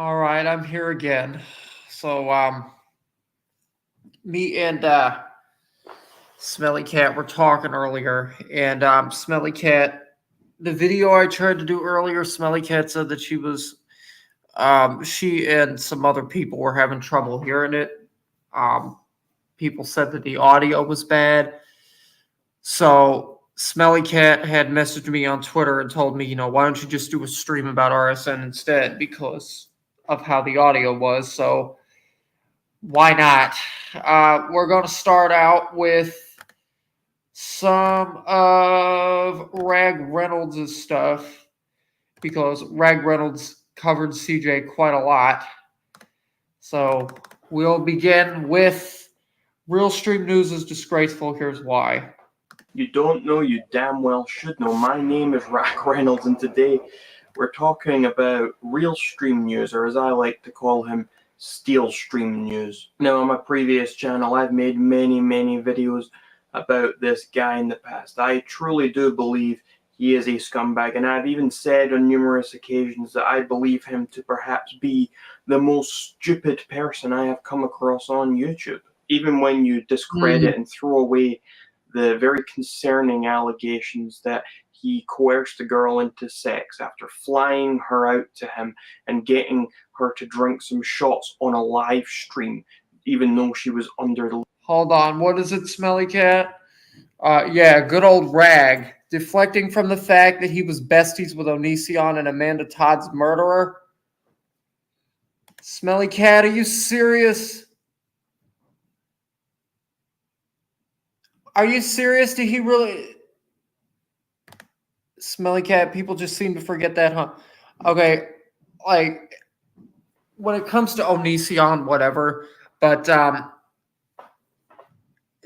All right, I'm here again. So, me and Smelly Cat were talking earlier, and Smelly Cat, the video I tried to do earlier, Smelly Cat said that she and some other people were having trouble hearing it. People said that the audio was bad. So, Smelly Cat had messaged me on Twitter and told me, why don't you just do a stream about RSN instead because of how the audio was. So, why not? We're going to start out with some of Rag Reynolds' stuff because Rag Reynolds covered CJ quite a lot. So we'll begin with Real Stream News is disgraceful. Here's why. You don't know, you damn well should know. My name is Rag Reynolds, and today we're talking about Real Stream News, or as I like to call him, Steel Stream News. Now, on my previous channel, I've made many videos about this guy in the past. I truly do believe he is a scumbag, and I've even said on numerous occasions that I believe him to perhaps be the most stupid person I have come across on YouTube. Even when you discredit and throw away the very concerning allegations that he coerced a girl into sex after flying her out to him and getting her to drink some shots on a live stream, even though she was under the... Hold on, what is it, Smelly Cat? Yeah, good old Rag. Deflecting from the fact that he was besties with Onision and Amanda Todd's murderer? Smelly Cat, are you serious? Are you serious? Did he really... Smelly Cat, people just seem to forget that, huh? Okay, like, when it comes to Onision, whatever, but,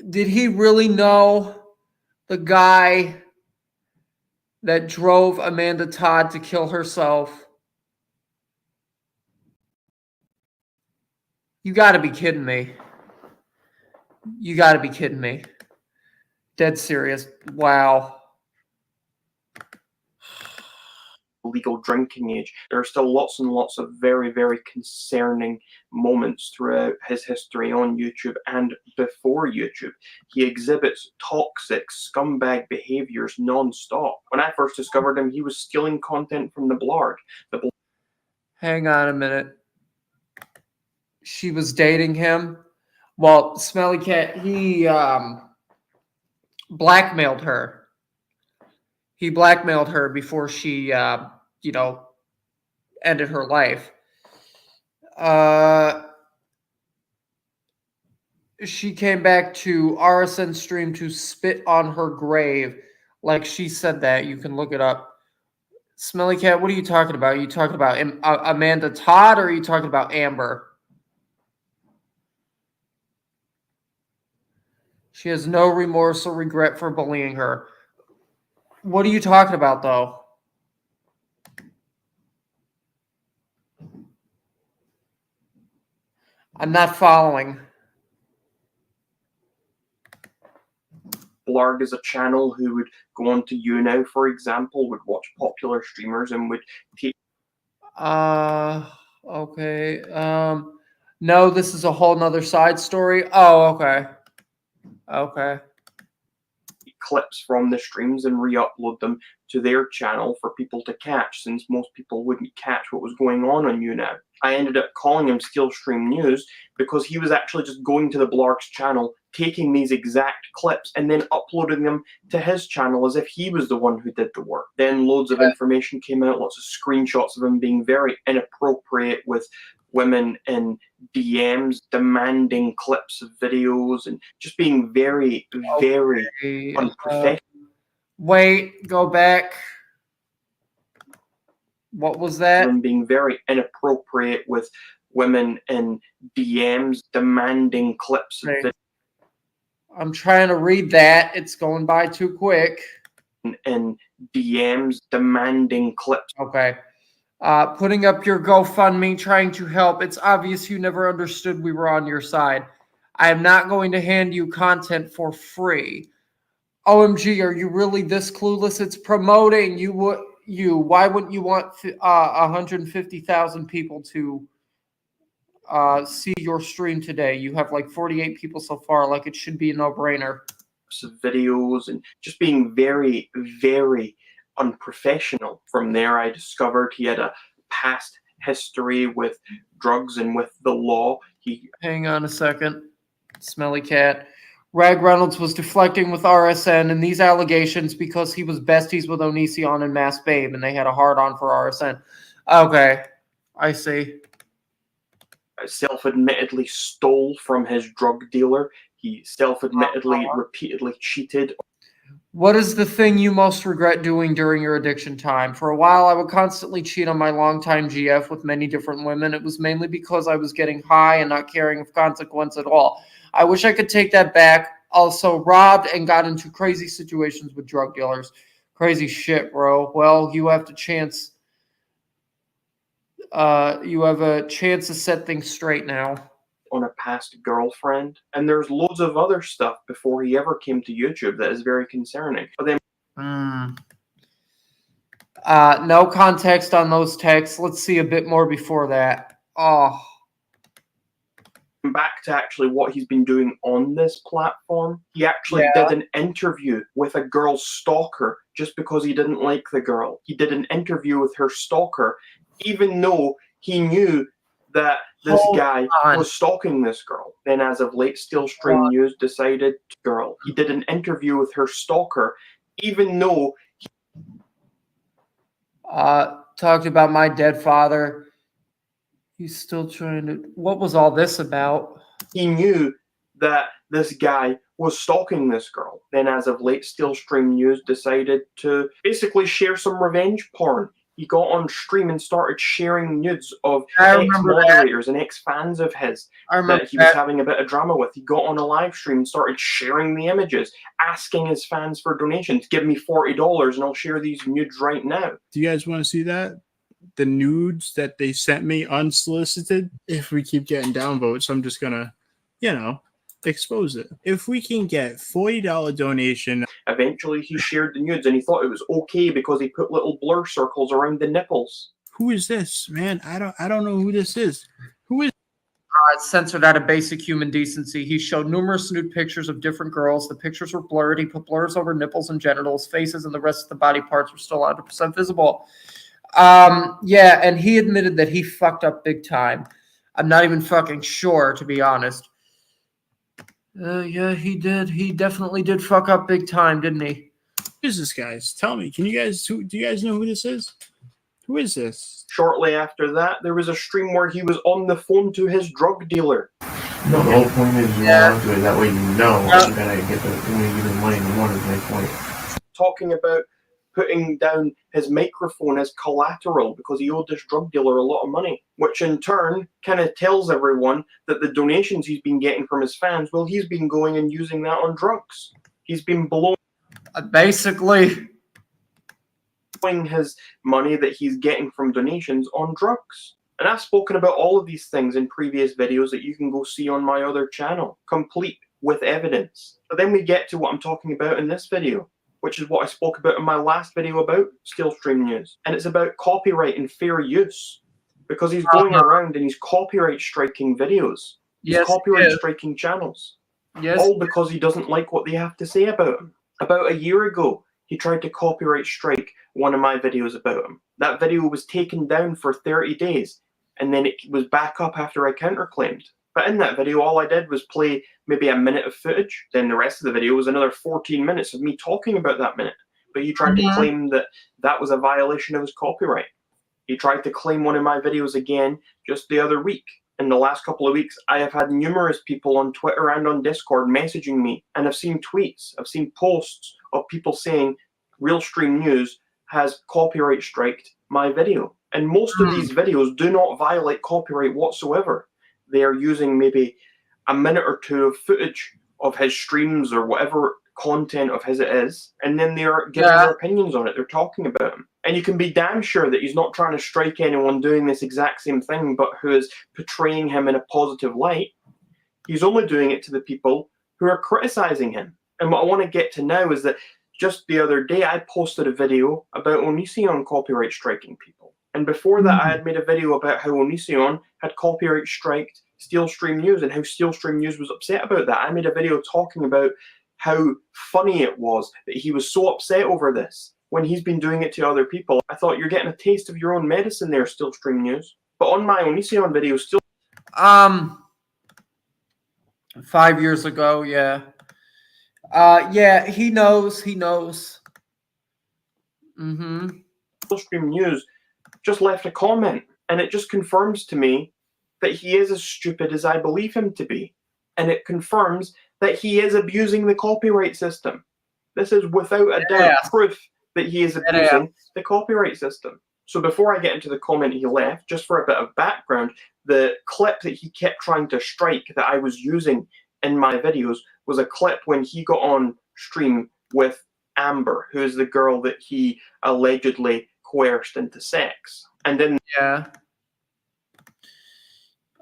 did he really know the guy that drove Amanda Todd to kill herself? You gotta be kidding me. You gotta be kidding me. Dead serious. Wow. Legal drinking age. There are still lots and lots of very concerning moments throughout his history on YouTube and before YouTube. He exhibits toxic scumbag behaviors non-stop. When I first discovered him, he was stealing content from the blog. Hang on a minute. She was dating him? Well, Smelly Cat, he blackmailed her. He blackmailed her before she ended her life. She came back to RSN stream to spit on her grave. Like she said that. You can look it up. Smelly Cat, what are you talking about? Are you talking about Amanda Todd or are you talking about Amber? She has no remorse or regret for bullying her. What are you talking about, though? I'm not following. Blarg is a channel who would go on to YouNow, for example, would watch popular streamers and would take... Okay. No, this is a whole nother side story. Oh, okay. Okay. Clips from the streams and re-upload them to their channel for people to catch, since most people wouldn't catch what was going on YouNow. I ended up calling him Steel Stream News because he was actually just going to the blog's channel, taking these exact clips and then uploading them to his channel as if he was the one who did the work. Then loads of information came out, lots of screenshots of him being very inappropriate with women in DMs, demanding clips of videos, and just being very unprofessional. Wait, go back. What was that? And being very inappropriate with women in DMs, demanding clips of videos. I'm trying to read that. It's going by too quick. And DMs, demanding clips. Okay. Putting up your GoFundMe, trying to help. It's obvious you never understood we were on your side. I am not going to hand you content for free. OMG, are you really this clueless? It's promoting. you? Why wouldn't you want 150,000 people to see your stream today? You have like 48 people so far. Like, it should be a no-brainer. Videos and just being very, very unprofessional. From there, I discovered he had a past history with drugs and with the law. Hang on a second. Smelly cat. Rag Reynolds was deflecting with RSN and these allegations because he was besties with Onision and Mass Babe, and they had a hard-on for RSN. Okay, I see. Self-admittedly stole from his drug dealer. He self-admittedly repeatedly cheated. What is the thing you most regret doing during your addiction time? For a while, I would constantly cheat on my longtime GF with many different women. It was mainly because I was getting high and not caring of consequence at all. I wish I could take that back. Also, robbed and got into crazy situations with drug dealers. Crazy shit, bro. Well, you have a chance to set things straight now. On a past girlfriend, and there's loads of other stuff before he ever came to YouTube that is very concerning. But then no context on those texts. Let's see a bit more before that. Oh, back to actually what he's been doing on this platform. He actually did an interview with a girl's stalker just because he didn't like the girl. He did an interview with her stalker even though he knew that this guy was stalking this girl. Then as of late, Steel Stream News decided he did an interview with her stalker even though talked about my dead father. He's still trying to... What was all this about? He knew that this guy was stalking this girl. Then as of late, Steel Stream News decided to basically share some revenge porn. He got on stream and started sharing nudes of ex-moderators and ex-fans of his that he was having a bit of drama with. He got on a live stream and started sharing the images, asking his fans for donations. Give me $40 and I'll share these nudes right now. Do you guys want to see that? The nudes that they sent me unsolicited? If we keep getting downvotes, I'm just gonna, expose it. If we can get $40 donation. Eventually he shared the nudes and he thought it was okay because he put little blur circles around the nipples. Who is this, man? I don't know who this is. Who is censored out of basic human decency. He showed numerous nude pictures of different girls. The pictures were blurred. He put blurs over nipples and genitals. Faces and the rest of the body parts were still 100% visible. Yeah, and he admitted that he fucked up big time. I'm not even fucking sure, to be honest. Yeah, he did. He definitely did fuck up big time, didn't he? Who is this, guys? Tell me. Do you guys know who this is? Who is this? Shortly after that, there was a stream where he was on the phone to his drug dealer. No, the whole point is you want to do it. That way you know you gotta get the money in the morning to make point. Talking about putting down his microphone as collateral because he owed this drug dealer a lot of money, which in turn kind of tells everyone that the donations he's been getting from his fans, well, he's been going and using that on drugs. He's been blowing basically his money that he's getting from donations on drugs. And I've spoken about all of these things in previous videos that you can go see on my other channel, complete with evidence. But then we get to what I'm talking about in this video, which is what I spoke about in my last video about Steel Stream News. And it's about copyright and fair use. Because he's going around and he's copyright striking videos. He's copyright striking channels. All because he doesn't like what they have to say about him. About a year ago, he tried to copyright strike one of my videos about him. That video was taken down for 30 days. And then it was back up after I counterclaimed. But in that video, all I did was play maybe a minute of footage. Then the rest of the video was another 14 minutes of me talking about that minute. But he tried to claim that that was a violation of his copyright. He tried to claim one of my videos again just the other week. In the last couple of weeks, I have had numerous people on Twitter and on Discord messaging me. And I've seen tweets, I've seen posts of people saying Real Stream News has copyright striked my video. And most of these videos do not violate copyright whatsoever. They are using maybe a minute or two of footage of his streams or whatever content of his it is, and then they are giving their opinions on it. They're talking about him. And you can be damn sure that he's not trying to strike anyone doing this exact same thing, but who is portraying him in a positive light. He's only doing it to the people who are criticizing him. And what I want to get to now is that just the other day, I posted a video about Onision copyright striking people. And before that, I had made a video about how Onision had copyright striked Steelstream News and how Steelstream News was upset about that. I made a video talking about how funny it was that he was so upset over this when he's been doing it to other people. I thought, you're getting a taste of your own medicine there, Steelstream News. But on my Onision video, 5 years ago, yeah. Yeah, he knows. Steelstream News just left a comment, and it just confirms to me that he is as stupid as I believe him to be. And it confirms that he is abusing the copyright system. This is without a doubt proof that he is abusing the copyright system. So before I get into the comment he left, just for a bit of background, the clip that he kept trying to strike that I was using in my videos was a clip when he got on stream with Amber, who is the girl that he allegedly coerced into sex. And then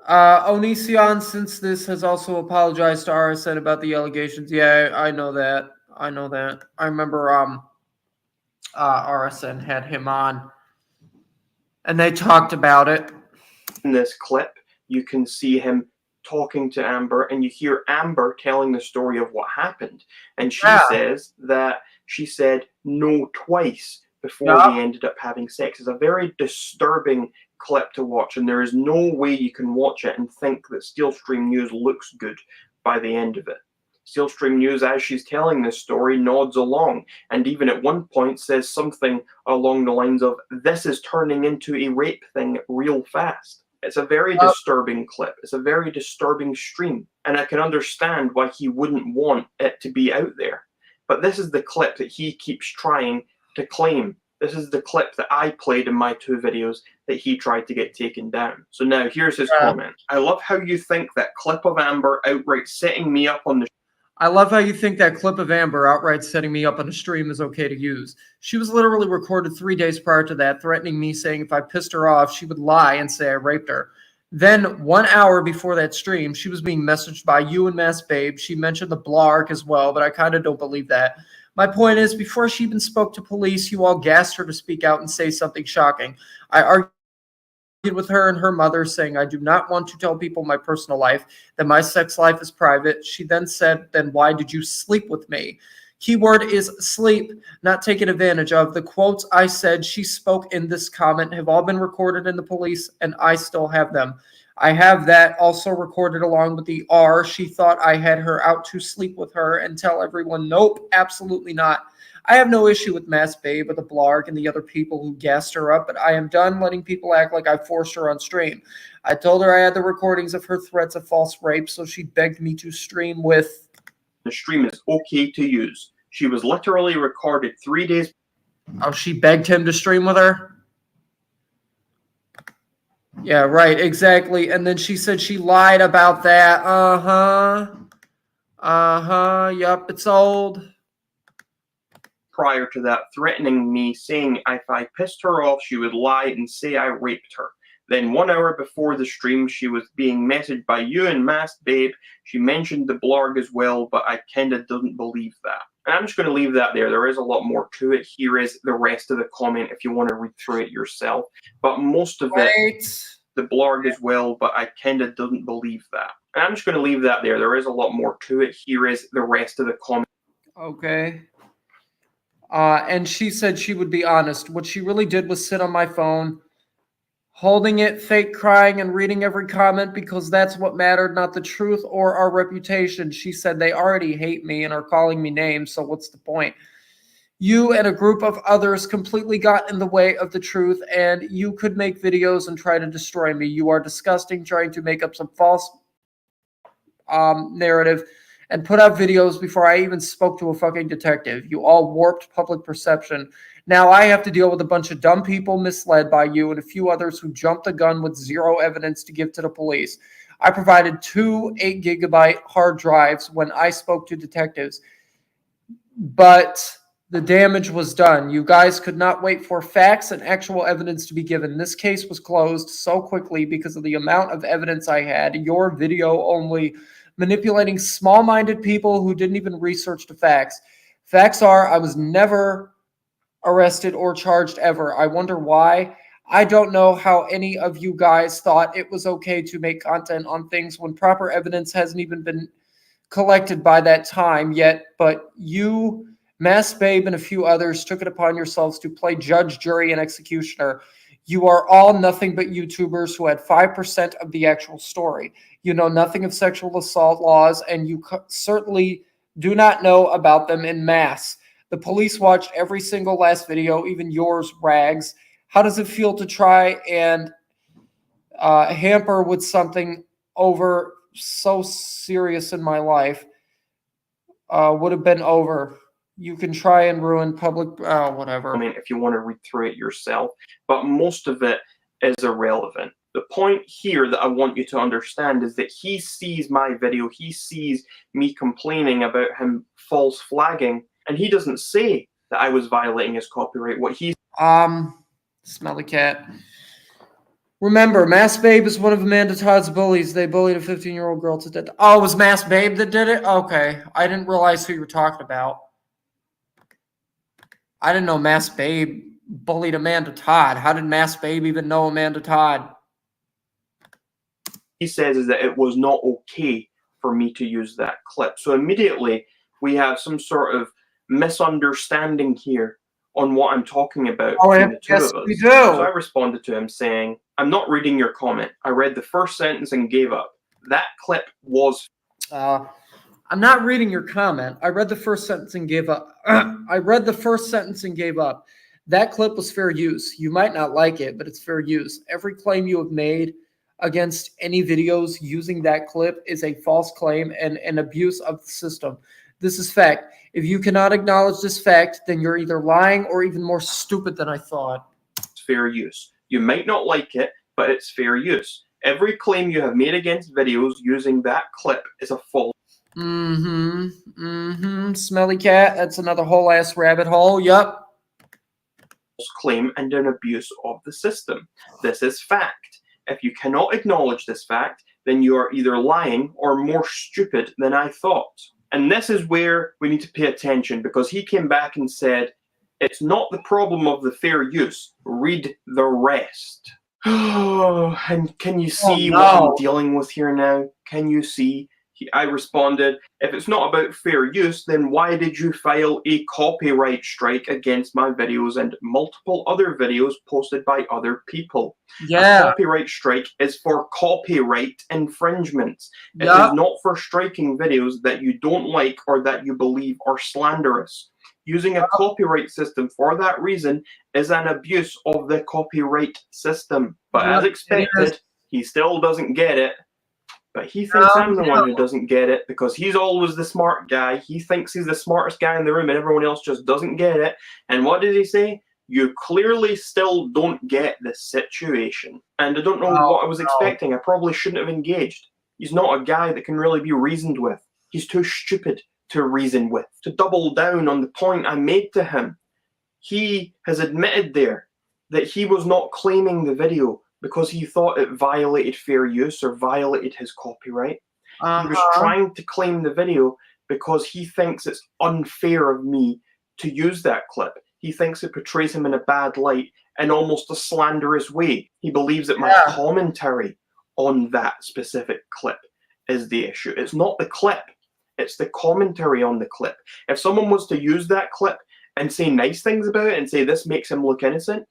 Onision, since this, has also apologized to RSN about the allegations. Yeah, I know that. I remember RSN had him on, and they talked about it. In this clip, you can see him talking to Amber, and you hear Amber telling the story of what happened. And she says that she said no twice before they ended up having sex. It's a very disturbing clip to watch, and there is no way you can watch it and think that Steelstream News looks good by the end of it. Steelstream News, as she's telling this story, nods along, and even at one point says something along the lines of, "This is turning into a rape thing real fast." It's a very disturbing clip. It's a very disturbing stream, and I can understand why he wouldn't want it to be out there. But this is the clip that he keeps trying to claim. This is the clip that I played in my 2 videos that he tried to get taken down. So now here's his comment. "I love how you think that clip of Amber outright setting me up on the I love how you think that clip of Amber outright setting me up on a stream is okay to use. She was literally recorded 3 days prior to that, threatening me, saying if I pissed her off, she would lie and say I raped her. Then 1 hour before that stream, she was being messaged by you and Mass Babe. She mentioned the blarg as well, but I kind of don't believe that. My point is, before she even spoke to police, you all gassed her to speak out and say something shocking. I argued with her and her mother, saying I do not want to tell people my personal life, that my sex life is private. She then said, then why did you sleep with me? Keyword is sleep, not taken advantage of. The quotes I said she spoke in this comment have all been recorded in the police, and I still have them. I have that also recorded along with the R. She thought I had her out to sleep with her and tell everyone, nope, absolutely not. I have no issue with Mass Babe or the blarg and the other people who gassed her up, but I am done letting people act like I forced her on stream. I told her I had the recordings of her threats of false rape, so she begged me to stream with... The stream is okay to use. She was literally recorded 3 days... Oh, she begged him to stream with her? Yeah, right, exactly. And then she said she lied about that. Yup, it's old. Prior to that, threatening me, saying if I pissed her off, she would lie and say I raped her. Then 1 hour before the stream, she was being messaged by you and Mass Babe. She mentioned the blog as well, but I kinda didn't believe that. And I'm just going to leave that there. There is a lot more to it. Here is the rest of the comment if you want to read through it yourself. But most of it, the blog as well, but I kinda didn't believe that. And I'm just going to leave that there. There is a lot more to it. Here is the rest of the comment. Okay. And she said she would be honest. What she really did was sit on my phone, holding it, fake crying, and reading every comment because that's what mattered, not the truth or our reputation. She said they already hate me and are calling me names, so what's the point? You and a group of others completely got in the way of the truth, and you could make videos and try to destroy me. You are disgusting, trying to make up some false narrative and put out videos before I even spoke to a fucking detective. You all warped public perception. Now I have to deal with a bunch of dumb people misled by you and a few others who jumped the gun with zero evidence to give to the police. I provided 2 8-gigabyte hard drives when I spoke to detectives, but the damage was done. You guys could not wait for facts and actual evidence to be given. This case was closed so quickly because of the amount of evidence I had. Your video only manipulating small-minded people who didn't even research the facts. Facts are, I was never arrested or charged ever. I wonder why. I don't know how any of you guys thought it was okay to make content on things when proper evidence hasn't even been collected by that time yet, but you, Mass Babe, and a few others took it upon yourselves to play judge, jury, and executioner. You are all nothing but YouTubers who had 5% of the actual story. You know nothing of sexual assault laws, and you certainly do not know about them in mass. The police watched every single last video, even yours, Rags. How does it feel to try and hamper with something over so serious in my life? Would have been over. You can try and ruin public, whatever. I mean, if you want to read through it yourself, but most of it is irrelevant. The point here that I want you to understand is that he sees my video, he sees me complaining about him false flagging, and he doesn't say that I was violating his copyright. What he's Smelly cat. Remember, Mass Babe is one of Amanda Todd's bullies. They bullied a 15-year-old girl to death. Oh, it was Mass Babe that did it? Okay. I didn't realize who you were talking about. I didn't know Mass Babe bullied Amanda Todd. How did Mass Babe even know Amanda Todd? He says is that it was not okay for me to use that clip. So immediately we have some sort of misunderstanding here on what I'm talking about. Oh, between the two yes, of us. we do. So I responded to him saying, I'm not reading your comment. I read the first sentence and gave up. That clip was... I'm not reading your comment. I read the first sentence and gave up. I read the first sentence and gave up. That clip was fair use. You might not like it, but it's fair use. Every claim you have made against any videos using that clip is a false claim and an abuse of the system. This is fact. If you cannot acknowledge this fact, then you're either lying or even more stupid than I thought. It's fair use. You might not like it, but it's fair use. Every claim you have made against videos using that clip is a false Smelly cat. That's another whole ass rabbit hole. Yup. claim and an abuse of the system. This is fact. If you cannot acknowledge this fact, then you are either lying or more stupid than I thought. And this is where we need to pay attention, because he came back and said, it's not the problem of the fair use. Read the rest. And can you see what I'm dealing with here now? Can you see? I responded, if it's not about fair use, then why did you file a copyright strike against my videos and multiple other videos posted by other people? Yeah. A copyright strike is for copyright infringements. It is not for striking videos that you don't like or that you believe are slanderous. Using a copyright system for that reason is an abuse of the copyright system. But as expected, he still doesn't get it. But he thinks I'm the one who doesn't get it, because he's always the smart guy. He thinks he's the smartest guy in the room and everyone else just doesn't get it. And what did he say? You clearly still don't get the situation. And I don't know what I was expecting. I probably shouldn't have engaged. He's not a guy that can really be reasoned with. He's too stupid to reason with. To double down on the point I made to him, he has admitted there that he was not claiming the video because he thought it violated fair use or violated his copyright. He was trying to claim the video because he thinks it's unfair of me to use that clip. He thinks it portrays him in a bad light in almost a slanderous way. He believes that my commentary on that specific clip is the issue. It's not the clip. It's the commentary on the clip. If someone was to use that clip and say nice things about it and say this makes him look innocent,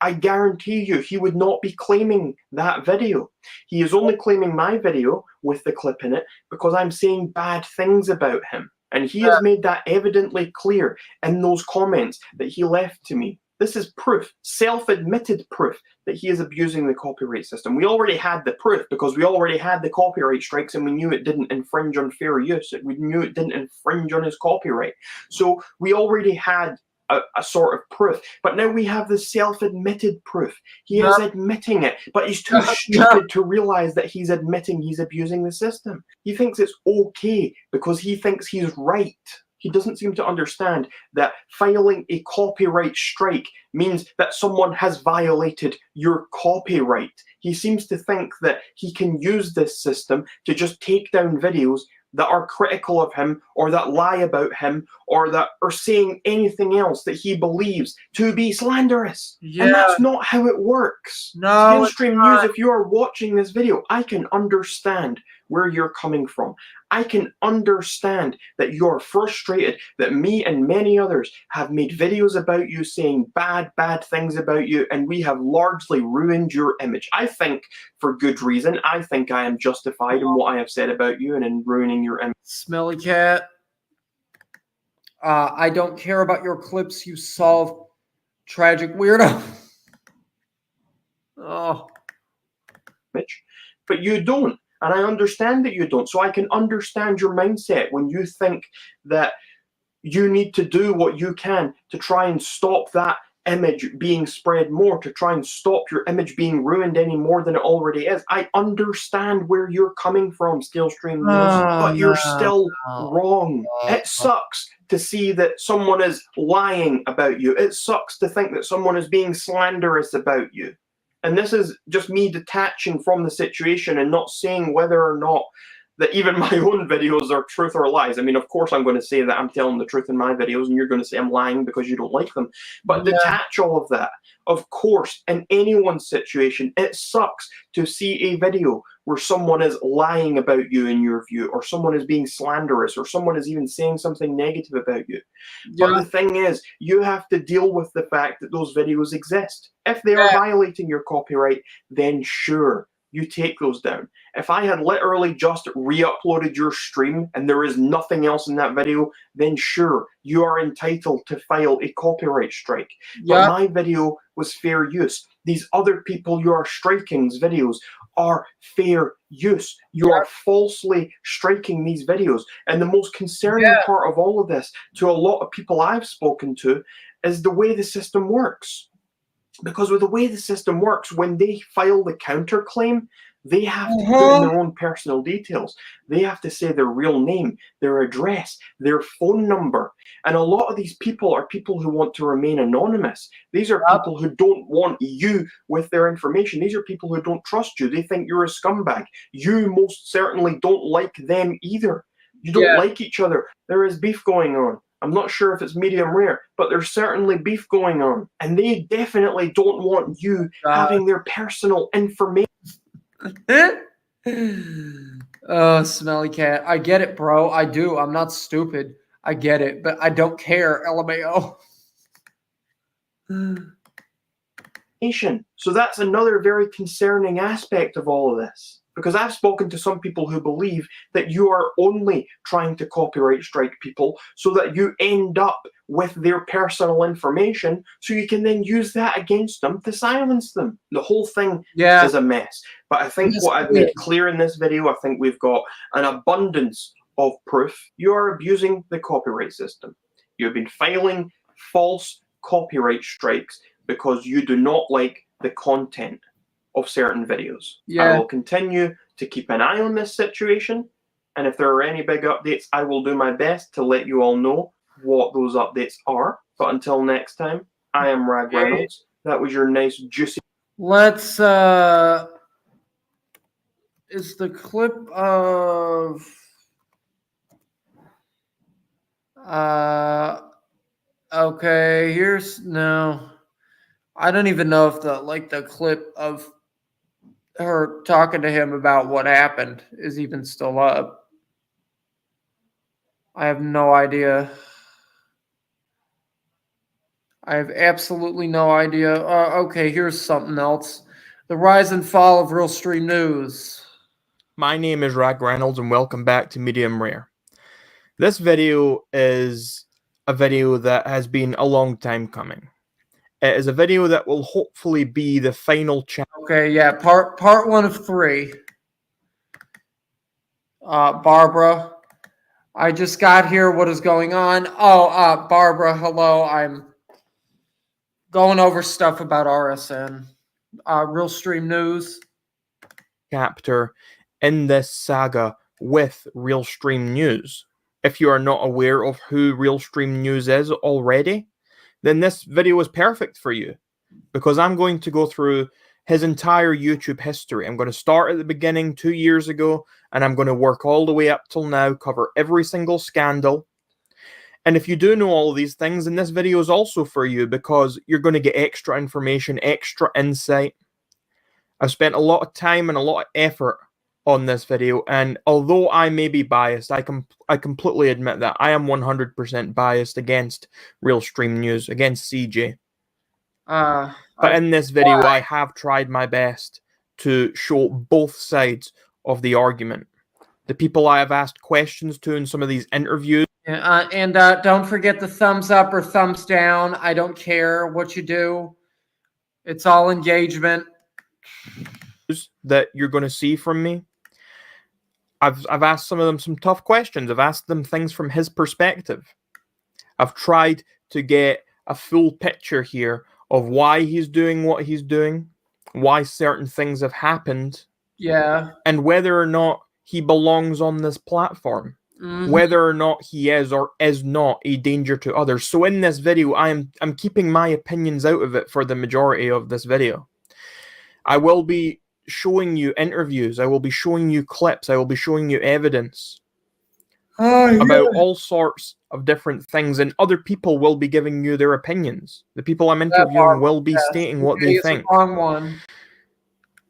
I guarantee you he would not be claiming that video. He is only claiming my video with the clip in it because I'm saying bad things about him. And he has made that evidently clear in those comments that he left to me. This is proof, self-admitted proof, that he is abusing the copyright system. We already had the proof because we already had the copyright strikes and we knew it didn't infringe on fair use. We knew it didn't infringe on his copyright. So we already had a sort of proof, but now we have the self-admitted proof. He is admitting it, but he's too stupid to realize that he's admitting he's abusing the system. He thinks it's okay because he thinks he's right. He doesn't seem to understand that filing a copyright strike means that someone has violated your copyright. He seems to think that he can use this system to just take down videos that are critical of him or that lie about him or that are saying anything else that he believes to be slanderous. Yeah. And that's not how it works. No, Skillstream News, if you are watching this video, I can understand where you're coming from. I can understand that you're frustrated that me and many others have made videos about you saying bad things about you, and we have largely ruined your image. I think for good reason. I think I am justified in what I have said about you and in ruining your image. Smelly Cat. I don't care about your clips, you solve tragic weirdo. Oh. But you don't. And I understand that you don't. So I can understand your mindset when you think that you need to do what you can to try and stop that image being spread more, to try and stop your image being ruined any more than it already is. I understand where you're coming from, Skillstream News, but you're still wrong. It sucks to see that someone is lying about you. It sucks to think that someone is being slanderous about you. And this is just me detaching from the situation and not saying whether or not that even my own videos are truth or lies. I mean, of course, I'm going to say that I'm telling the truth in my videos, and you're going to say I'm lying because you don't like them. But detach all of that. Of course, in anyone's situation, it sucks to see a video where someone is lying about you in your view, or someone is being slanderous, or someone is even saying something negative about you. But the thing is, you have to deal with the fact that those videos exist. If they are violating your copyright, then sure, you take those down. If I had literally just re-uploaded your stream and there is nothing else in that video, then sure, you are entitled to file a copyright strike. But my video was fair use. These other people you are striking's videos are fair use. You are falsely striking these videos. And the most concerning part of all of this, to a lot of people I've spoken to, is the way the system works. Because with the way the system works, when they file the counterclaim, they have to put in their own personal details. They have to say their real name, their address, their phone number. And a lot of these people are people who want to remain anonymous. These are people who don't want you with their information. These are people who don't trust you. They think you're a scumbag. You most certainly don't like them either. You don't like each other. There is beef going on. I'm not sure if it's medium rare, but there's certainly beef going on. And they definitely don't want you having their personal information. Oh, Smelly Cat. I get it, bro. I do. I'm not stupid. I get it, but I don't care, LMAO. So that's another very concerning aspect of all of this. Because I've spoken to some people who believe that you are only trying to copyright strike people so that you end up with their personal information so you can then use that against them to silence them. The whole thing is a mess. But I think what I've made clear in this video, I think we've got an abundance of proof. You are abusing the copyright system. You've been filing false copyright strikes because you do not like the content of certain videos. I will continue to keep an eye on this situation, and if there are any big updates, I will do my best to let you all know what those updates are. But until next time, I am Rag Reynolds. That was your nice juicy. Let's is the clip of okay, here's no. I don't even know if the clip of her talking to him about what happened is even still up. I have no idea. I have absolutely no idea. Okay, here's something else. The rise and fall of Real Stream News. My name is Rag Reynolds, and welcome back to Medium Rare. This video is a video that has been a long time coming. It is a video that will hopefully be the final chapter. Okay, yeah, part 1 of 3. Barbara, I just got here. What is going on? Oh, Barbara, hello. I'm going over stuff about RSN. Real Stream News. Chapter in this saga with Real Stream News. If you are not aware of who Real Stream News is already, then this video is perfect for you, because I'm going to go through his entire YouTube history. I'm going to start at the beginning 2 years ago, and I'm going to work all the way up till now, cover every single scandal. And if you do know all of these things, then this video is also for you, because you're going to get extra information, extra insight. I've spent a lot of time and a lot of effort on this video, and although I may be biased, I completely admit that I am 100% biased against Real Stream News, against CJ. But in this video, I have tried my best to show both sides of the argument. The people I have asked questions to in some of these interviews. And don't forget the thumbs up or thumbs down. I don't care what you do. It's all engagement. That you're going to see from me. I've asked some of them some tough questions. I've asked them things from his perspective. I've tried to get a full picture here of why he's doing what he's doing, why certain things have happened, and whether or not he belongs on this platform, whether or not he is or is not a danger to others. So in this video, I'm keeping my opinions out of it for the majority of this video. I will be showing you interviews, I will be showing you clips, I will be showing you evidence about all sorts of different things, and other people will be giving you their opinions. The people I'm interviewing will be stating what they think.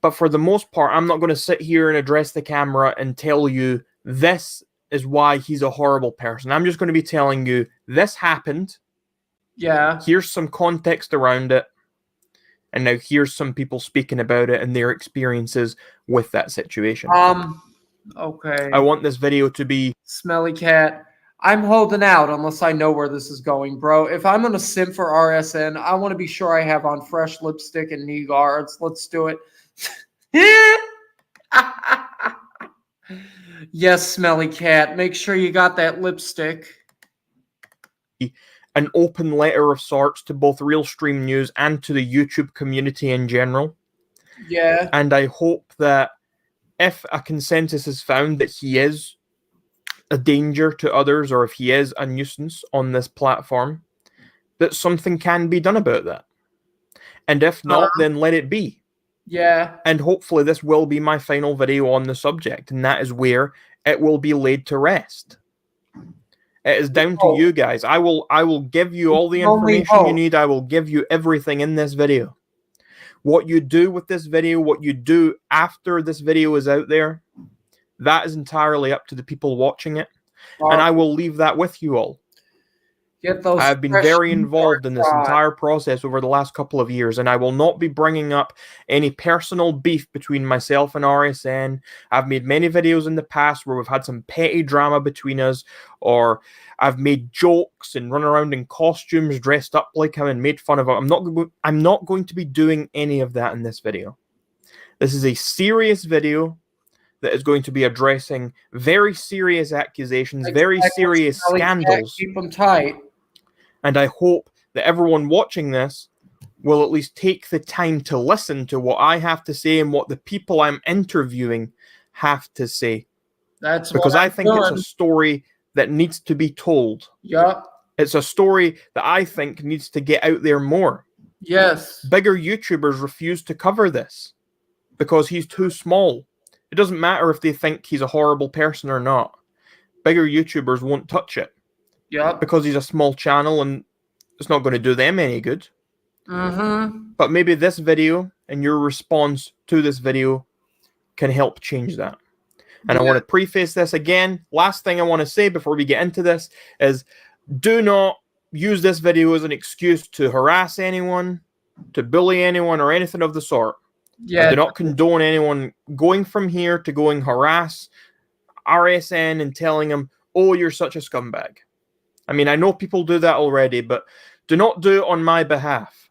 But for the most part, I'm not going to sit here and address the camera and tell you this is why he's a horrible person. I'm just going to be telling you this happened. Here's some context around it. And now here's some people speaking about it and their experiences with that situation. Okay. I want this video to be... Smelly Cat, I'm holding out unless I know where this is going, bro. If I'm going to simp for RSN, I want to be sure I have on fresh lipstick and knee guards. Let's do it. Yes, Smelly Cat. Make sure you got that lipstick. An open letter of sorts to both Real Stream News and to the YouTube community in general. And I hope that if a consensus is found that he is a danger to others, or if he is a nuisance on this platform, that something can be done about that. And if not, then let it be. And hopefully this will be my final video on the subject, and that is where it will be laid to rest. It is down to you guys. I will give you all the information you need. I will give you everything in this video. What you do with this video, what you do after this video is out there, that is entirely up to the people watching it. And I will leave that with you all. I have been very involved in this entire process over the last couple of years, and I will not be bringing up any personal beef between myself and RSN. I've made many videos in the past where we've had some petty drama between us, or I've made jokes and run around in costumes dressed up like him and made fun of him. I'm not going to be doing any of that in this video. This is a serious video that is going to be addressing very serious accusations, very serious scandals. Keep them tight. And I hope that everyone watching this will at least take the time to listen to what I have to say and what the people I'm interviewing have to say. Because I think it's a story that needs to be told. It's a story that I think needs to get out there more. Bigger YouTubers refuse to cover this because he's too small. It doesn't matter if they think he's a horrible person or not. Bigger YouTubers won't touch it. Because he's a small channel and it's not going to do them any good. But maybe this video and your response to this video can help change that. And I want to preface this again. Last thing I want to say before we get into this is do not use this video as an excuse to harass anyone, to bully anyone, or anything of the sort. I do not condone anyone going from here to going harass RSN and telling him, oh, you're such a scumbag. I mean, I know people do that already, but do not do it on my behalf.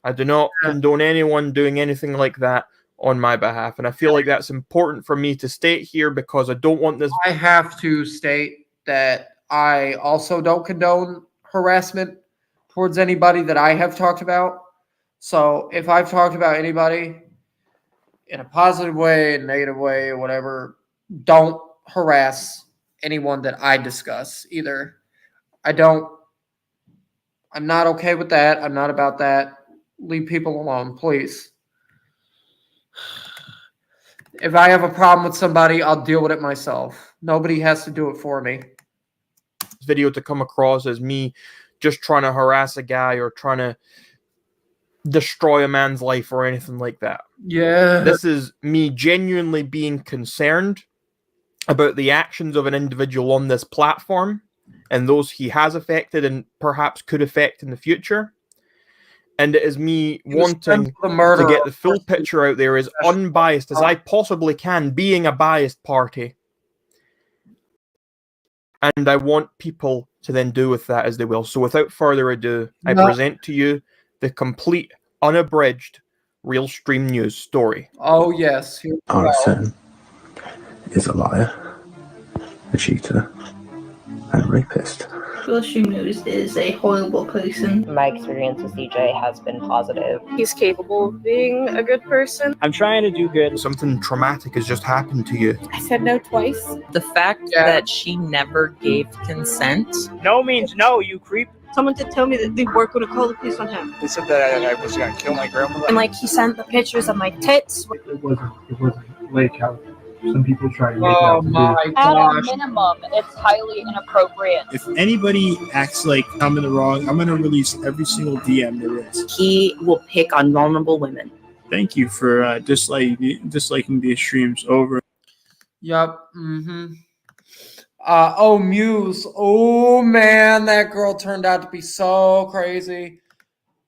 I do not condone anyone doing anything like that on my behalf. And I feel like that's important for me to state here because I don't want this. I have to state that I also don't condone harassment towards anybody that I have talked about. So if I've talked about anybody in a positive way, a negative way, or whatever, don't harass anyone that I discuss either. I'm not okay with that. I'm not about that. Leave people alone, please. If I have a problem with somebody, I'll deal with it myself. Nobody has to do it for me. Video to come across as me just trying to harass a guy or trying to destroy a man's life or anything like that. Yeah. This is me genuinely being concerned about the actions of an individual on this platform and those he has affected and perhaps could affect in the future. And it is me wanting to get the full picture out there as unbiased as I possibly can, being a biased party. And I want people to then do with that as they will. So without further ado, I present to you the complete, unabridged, real stream news story. Oh, yes. RSN is a liar, a cheater, and a rapist. Real Stream News is a horrible person. My experience with CJ has been positive. He's capable of being a good person. I'm trying to do good. Something traumatic has just happened to you. I said no twice. The fact that she never gave consent. No means no, you creep. Someone did tell me that they weren't going to call the police on him. They said that I was going to kill my grandmother. And like he sent the pictures of my tits. It wasn't like how some people try to make it Oh out to my be. At a gosh. minimum, it's highly inappropriate. If anybody acts like I'm in the wrong, I'm going to release every single DM there is. He will pick on vulnerable women. Thank you for disliking these streams over. Yep. Mm-hmm. Oh, Muse. Oh, man, that girl turned out to be so crazy.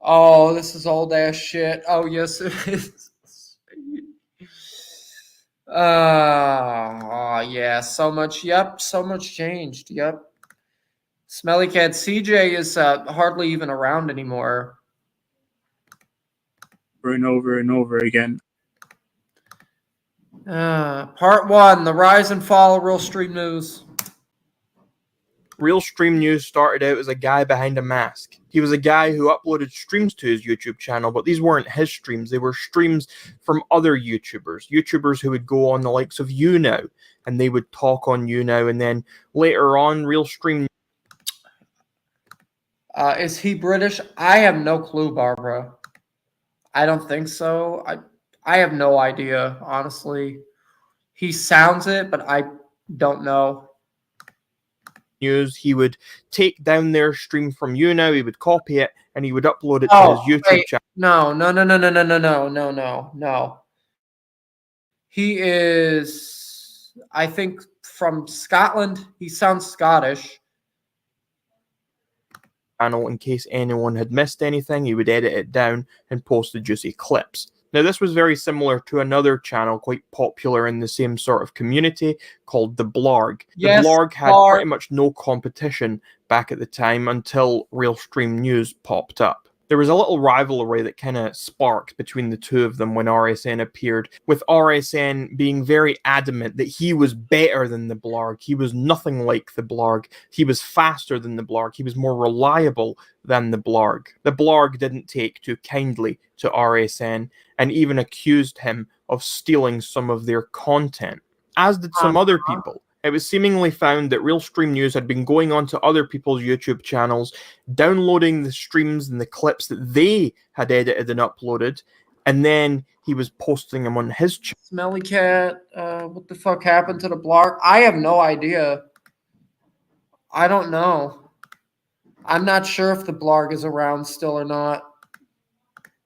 Oh, this is old ass shit. Oh, yes, it is. Yeah, so much. Yep, so much changed. Yep. Smelly Cat CJ is hardly even around anymore. Over and over and over again. Part 1, the rise and fall of Real Stream News. Real Stream News started out as a guy behind a mask. He was a guy who uploaded streams to his YouTube channel, but these weren't his streams. They were streams from other YouTubers who would go on the likes of YouNow, and they would talk on YouNow, and then later on, Real Stream. Is he British? I have no clue, Barbara. I don't think so. I have no idea, honestly. He sounds it, but I don't know. News, he would take down their stream from YouNow, he would copy it, and he would upload it to his YouTube channel. No. He is, I think, from Scotland. He sounds Scottish. In case anyone had missed anything, he would edit it down and post the juicy clips. Now, this was very similar to another channel quite popular in the same sort of community called The Blarg. Yes, the Blarg had pretty much no competition back at the time until Real Stream News popped up. There was a little rivalry that kind of sparked between the two of them when RSN appeared, with RSN being very adamant that he was better than the Blarg. He was nothing like the Blarg. He was faster than the Blarg. He was more reliable than the Blarg. The Blarg didn't take too kindly to RSN and even accused him of stealing some of their content, as did some other people. It was seemingly found that Real Stream News had been going on to other people's YouTube channels, downloading the streams and the clips that they had edited and uploaded, and then he was posting them on his channel. Smelly Cat, what the fuck happened to the Blarg? I have no idea. I don't know. I'm not sure if the Blarg is around still or not.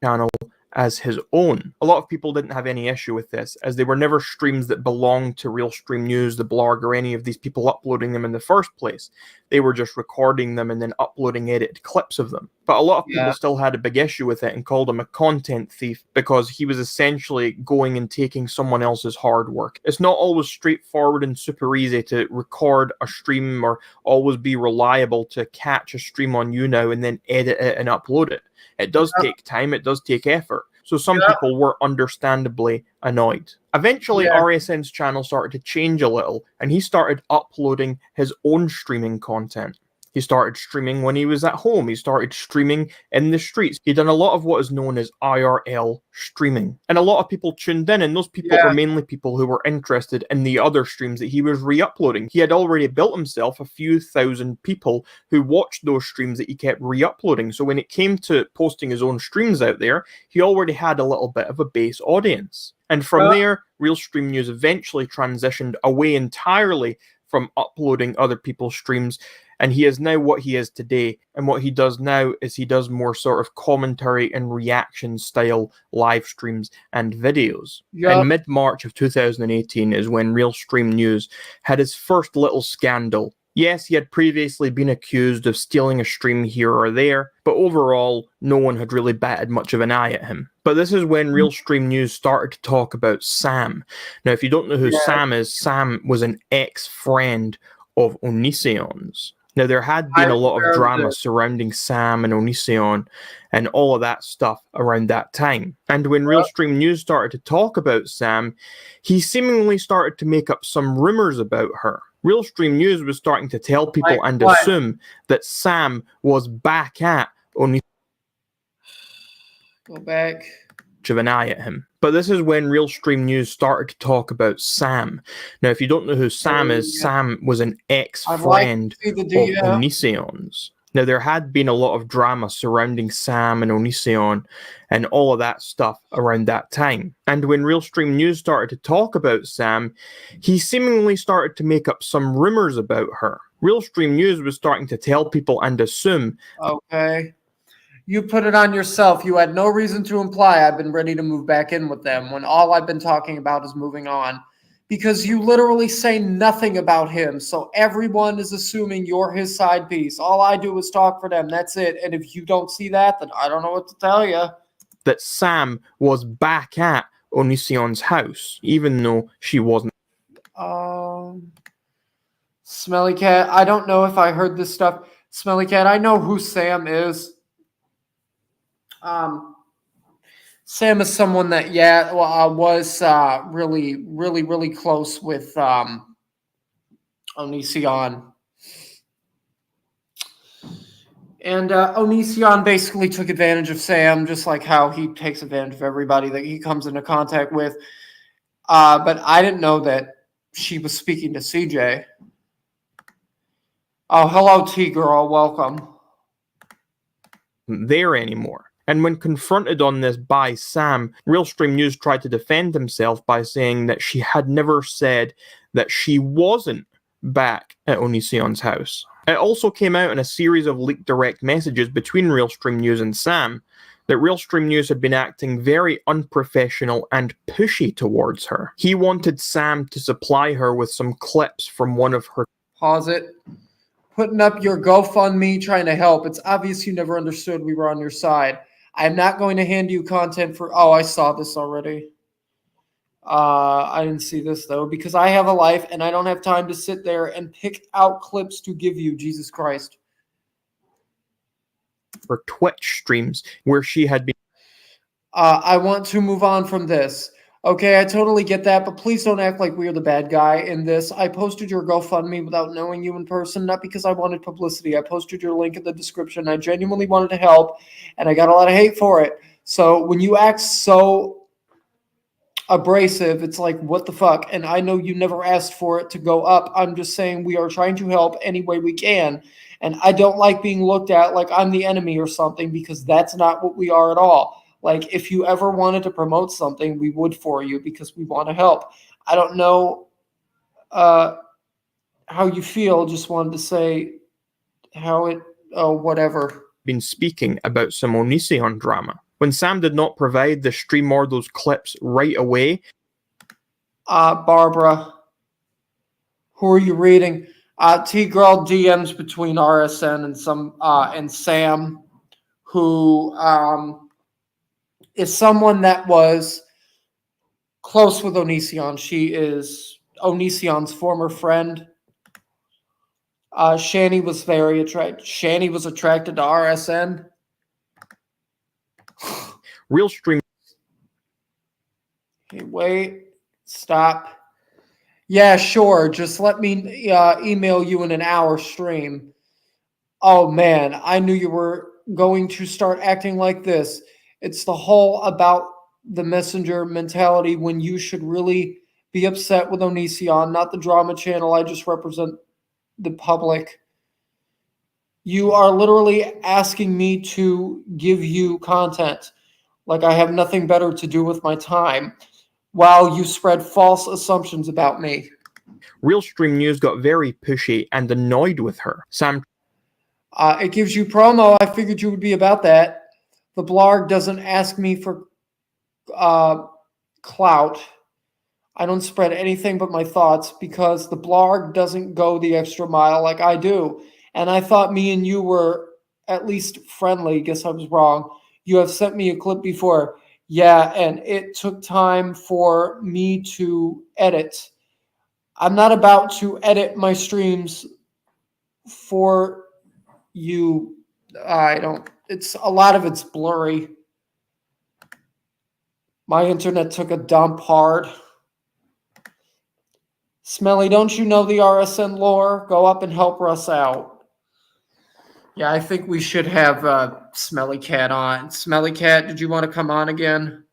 Channel as his own. A lot of people didn't have any issue with this, as they were never streams that belonged to Real Stream News, the Blarg, or any of these people uploading them in the first place. They were just recording them and then uploading edited clips of them. But a lot of people still had a big issue with it and called him a content thief because he was essentially going and taking someone else's hard work. It's not always straightforward and super easy to record a stream or always be reliable to catch a stream on YouNow and then edit it and upload it. It does take time, it does take effort. So some people were understandably annoyed. Eventually, RSN's channel started to change a little, and he started uploading his own streaming content. He started streaming when he was at home. He started streaming in the streets. He done a lot of what is known as IRL streaming. And a lot of people tuned in, and those people were mainly people who were interested in the other streams that he was re-uploading. He had already built himself a few thousand people who watched those streams that he kept re-uploading. So when it came to posting his own streams out there, he already had a little bit of a base audience. And from there, Realstream News eventually transitioned away entirely from uploading other people's streams, and he is now what he is today. And what he does now is he does more sort of commentary and reaction style live streams and videos. In mid-March of 2018 is when Realstream News had his first little scandal. Yes, he had previously been accused of stealing a stream here or there, but overall, no one had really batted much of an eye at him. But this is when Realstream News started to talk about Sam. Now, if you don't know who Sam is, Sam was an ex-friend of Onision's. Now, there had been a lot of drama surrounding Sam and Onision and all of that stuff around that time. And when Realstream News started to talk about Sam, he seemingly started to make up some rumors about her. Realstream News was starting to tell people and assume that Sam was back at Onision. Go back. Of an eye at him. But this is when Realstream News started to talk about Sam. Now, if you don't know who Sam is, Sam was an ex-friend of Onision's. Now, there had been a lot of drama surrounding Sam and Onision and all of that stuff around that time. And when Realstream News started to talk about Sam, he seemingly started to make up some rumors about her. Realstream News was starting to tell people and assume. Okay. You put it on yourself. You had no reason to imply I've been ready to move back in with them when all I've been talking about is moving on. Because you literally say nothing about him, so everyone is assuming you're his side piece. All I do is talk for them. That's it. And if you don't see that, then I don't know what to tell you. That Sam was back at Onision's house, even though she wasn't. Smelly Cat, I don't know if I heard this stuff. Smelly Cat, I know who Sam is. Sam is someone that, was really close with Onision. And Onision basically took advantage of Sam, just like how he takes advantage of everybody that he comes into contact with. But I didn't know that she was speaking to CJ. Oh, hello, T-Girl. Welcome. There anymore. And when confronted on this by Sam, Realstream News tried to defend himself by saying that she had never said that she wasn't back at Onision's house. It also came out in a series of leaked direct messages between Realstream News and Sam that Realstream News had been acting very unprofessional and pushy towards her. He wanted Sam to supply her with some clips from one of her... Pause it. Putting up your GoFundMe, trying to help. It's obvious you never understood we were on your side. I'm not going to hand you content for... Oh, I saw this already. I didn't see this, though, because I have a life, and I don't have time to sit there and pick out clips to give you. Jesus Christ. For Twitch streams where she had been... I want to move on from this. Okay, I totally get that, but please don't act like we're the bad guy in this. I posted your GoFundMe without knowing you in person, not because I wanted publicity. I posted your link in the description. I genuinely wanted to help, and I got a lot of hate for it. So when you act so abrasive, it's like, what the fuck? And I know you never asked for it to go up. I'm just saying we are trying to help any way we can. And I don't like being looked at like I'm the enemy or something, because that's not what we are at all. Like, if you ever wanted to promote something, we would for you because we want to help. I don't know how you feel. Just wanted to say how it, whatever. Been speaking about some Onision drama. When Sam did not provide the stream or those clips right away. Barbara, who are you reading? T-Girl DMs between RSN and Sam, who... is someone that was close with Onision. She is Onision's former friend. Shani was very attracted. Shani was attracted to RSN. Realstream. Hey, wait. Stop. Yeah, sure. Just let me email you in an hour stream. Oh, man. I knew you were going to start acting like this. It's the whole about the messenger mentality when you should really be upset with Onision, not the drama channel. I just represent the public. You are literally asking me to give you content. Like I have nothing better to do with my time. while you spread false assumptions about me. Realstream News got very pushy and annoyed with her. Sam. It gives you promo. I figured you would be about that. The blog doesn't ask me for clout. I don't spread anything but my thoughts because the blog doesn't go the extra mile like I do. And I thought me and you were at least friendly. Guess I was wrong. You have sent me a clip before. Yeah, and it took time for me to edit. I'm not about to edit my streams for you. I don't. It's a lot of it's blurry. My internet took a dump hard. Smelly, don't you know the RSN lore? Go up and help Russ out. Yeah, I think we should have Smelly Cat on. Smelly Cat, did you want to come on again?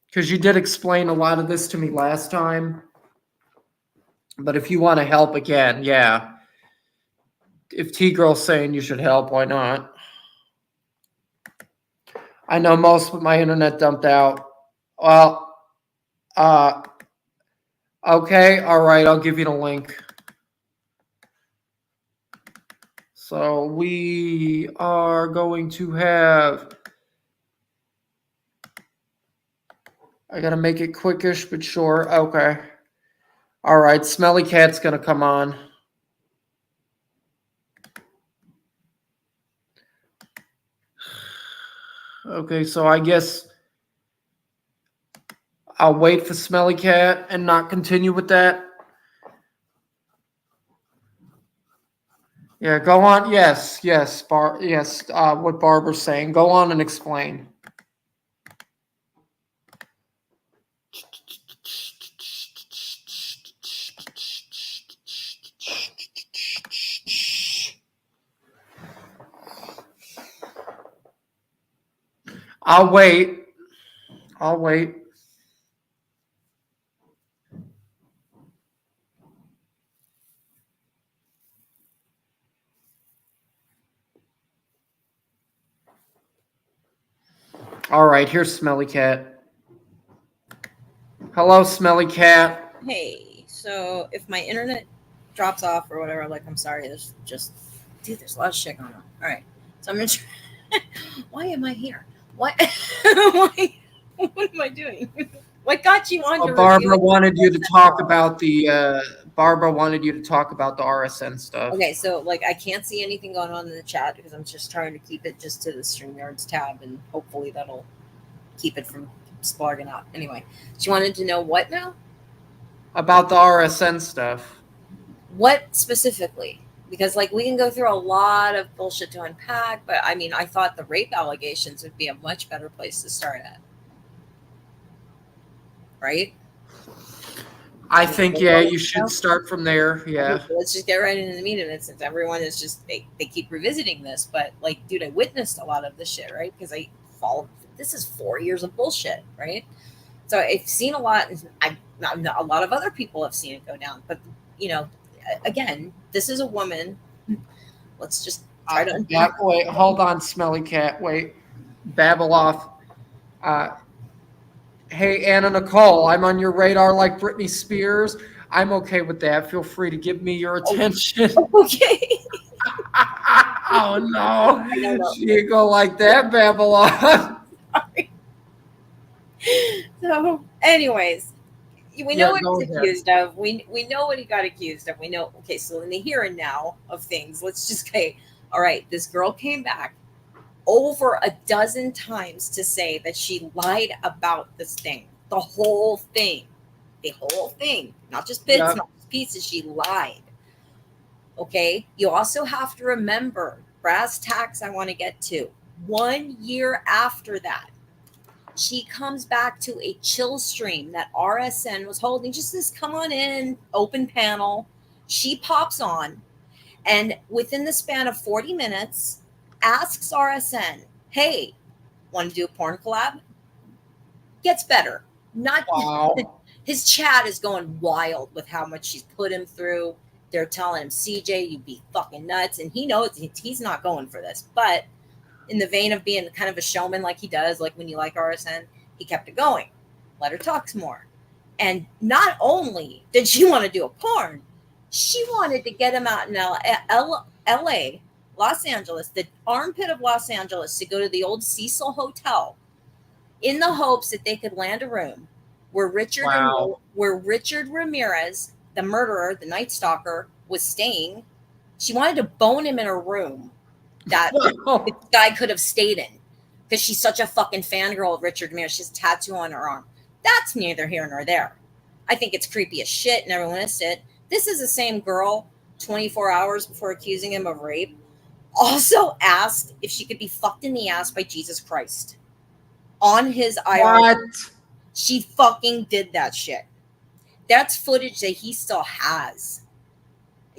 Because you did explain a lot of this to me last time. But if you want to help again, yeah. If T-Girl's saying you should help, why not? I know most, but my internet dumped out. Well, okay, all right, I'll give you the link. So we are going to have, I gotta make it quickish, but sure, okay. All right, Smelly Cat's gonna come on. Okay, so I guess I'll wait for Smelly Cat and not continue with that. Yeah, go on. Yes, what Barbara's saying. Go on and explain. I'll wait. All right, here's Smelly Cat. Hello, Smelly Cat. Hey, so if my internet drops off or whatever, like, I'm sorry, there's a lot of shit going on. All right, so I'm gonna try. Why am I here? What? What am I doing? What got you on? Well, Barbara wanted you to talk about the RSN stuff. Okay, so like I can't see anything going on in the chat because I'm just trying to keep it just to the StreamYards tab, and hopefully that'll keep it from splogging out. Anyway, she wanted to know what now? About the RSN stuff. What specifically? Because like we can go through a lot of bullshit to unpack, but I mean, I thought the rape allegations would be a much better place to start at. Right? I think, yeah, you should start from there. Yeah. Okay, so let's just get right into the meat of it, since everyone is just, they keep revisiting this. But like, dude, I witnessed a lot of this shit, right? Because I followed, this is 4 years of bullshit, right? So I've seen a lot, and a lot of other people have seen it go down. But, you know, again, this is a woman. Let's just try to. Wait, hold on, Smelly Cat. Wait. BabbleOff. Hey, Anna Nicole, I'm on your radar like Britney Spears. I'm okay with that. Feel free to give me your attention. Okay. Oh, no. She ain't go like that, BabbleOff. Sorry. So, anyways, we know what he's accused of. We know what he got accused of. We know. Okay, so in the here and now of things, let's just say, all right, this girl came back over a dozen times to say that she lied about this thing, the whole thing, not just bits, not just pieces. She lied. Okay. You also have to remember, brass tacks, I want to get to 1 year after that, she comes back to a chill stream that RSN was holding, just this come on in open panel. She pops on, and within the span of 40 minutes, asks RSN, hey, want to do a porn collab? Gets better. Not wow. His chat is going wild with how much she's put him through. They're telling him, CJ, you'd be fucking nuts. And he knows he's not going for this. But in the vein of being kind of a showman like he does, like when you like RSN, he kept it going. Let her talk some more. And not only did she want to do a porn, she wanted to get him out in LA, Los Angeles, the armpit of Los Angeles, to go to the old Cecil Hotel in the hopes that they could land a room where Richard Ramirez, the murderer, the Night Stalker, was staying. She wanted to bone him in a room that the guy could have stayed in because she's such a fucking fangirl of Richard Ramirez. She has a tattoo on her arm. That's neither here nor there. I think it's creepy as shit, and everyone is it. This is the same girl 24 hours before accusing him of rape also asked if she could be fucked in the ass by Jesus Christ on his IRS. What? She fucking did that shit. That's footage that he still has.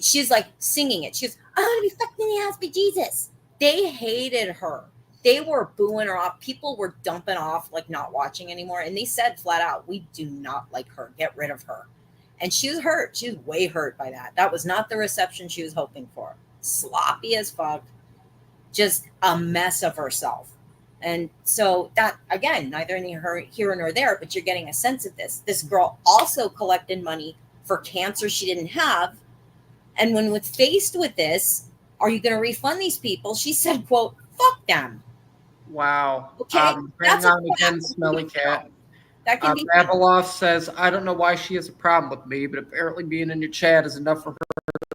She's like singing it. She goes, I want to be fucked in the ass by Jesus. They hated her. They were booing her off. People were dumping off, like not watching anymore. And they said flat out, we do not like her. Get rid of her. And she was hurt. She was way hurt by that. That was not the reception she was hoping for. Sloppy as fuck. Just a mess of herself. And so that, again, neither here nor there, but you're getting a sense of this. This girl also collected money for cancer she didn't have. And when faced with this, are you going to refund these people? She said, quote, fuck them. Wow. Okay. Hang on again, Smelly Cat. That can be BabbleOff says, I don't know why she has a problem with me, but apparently being in your chat is enough for her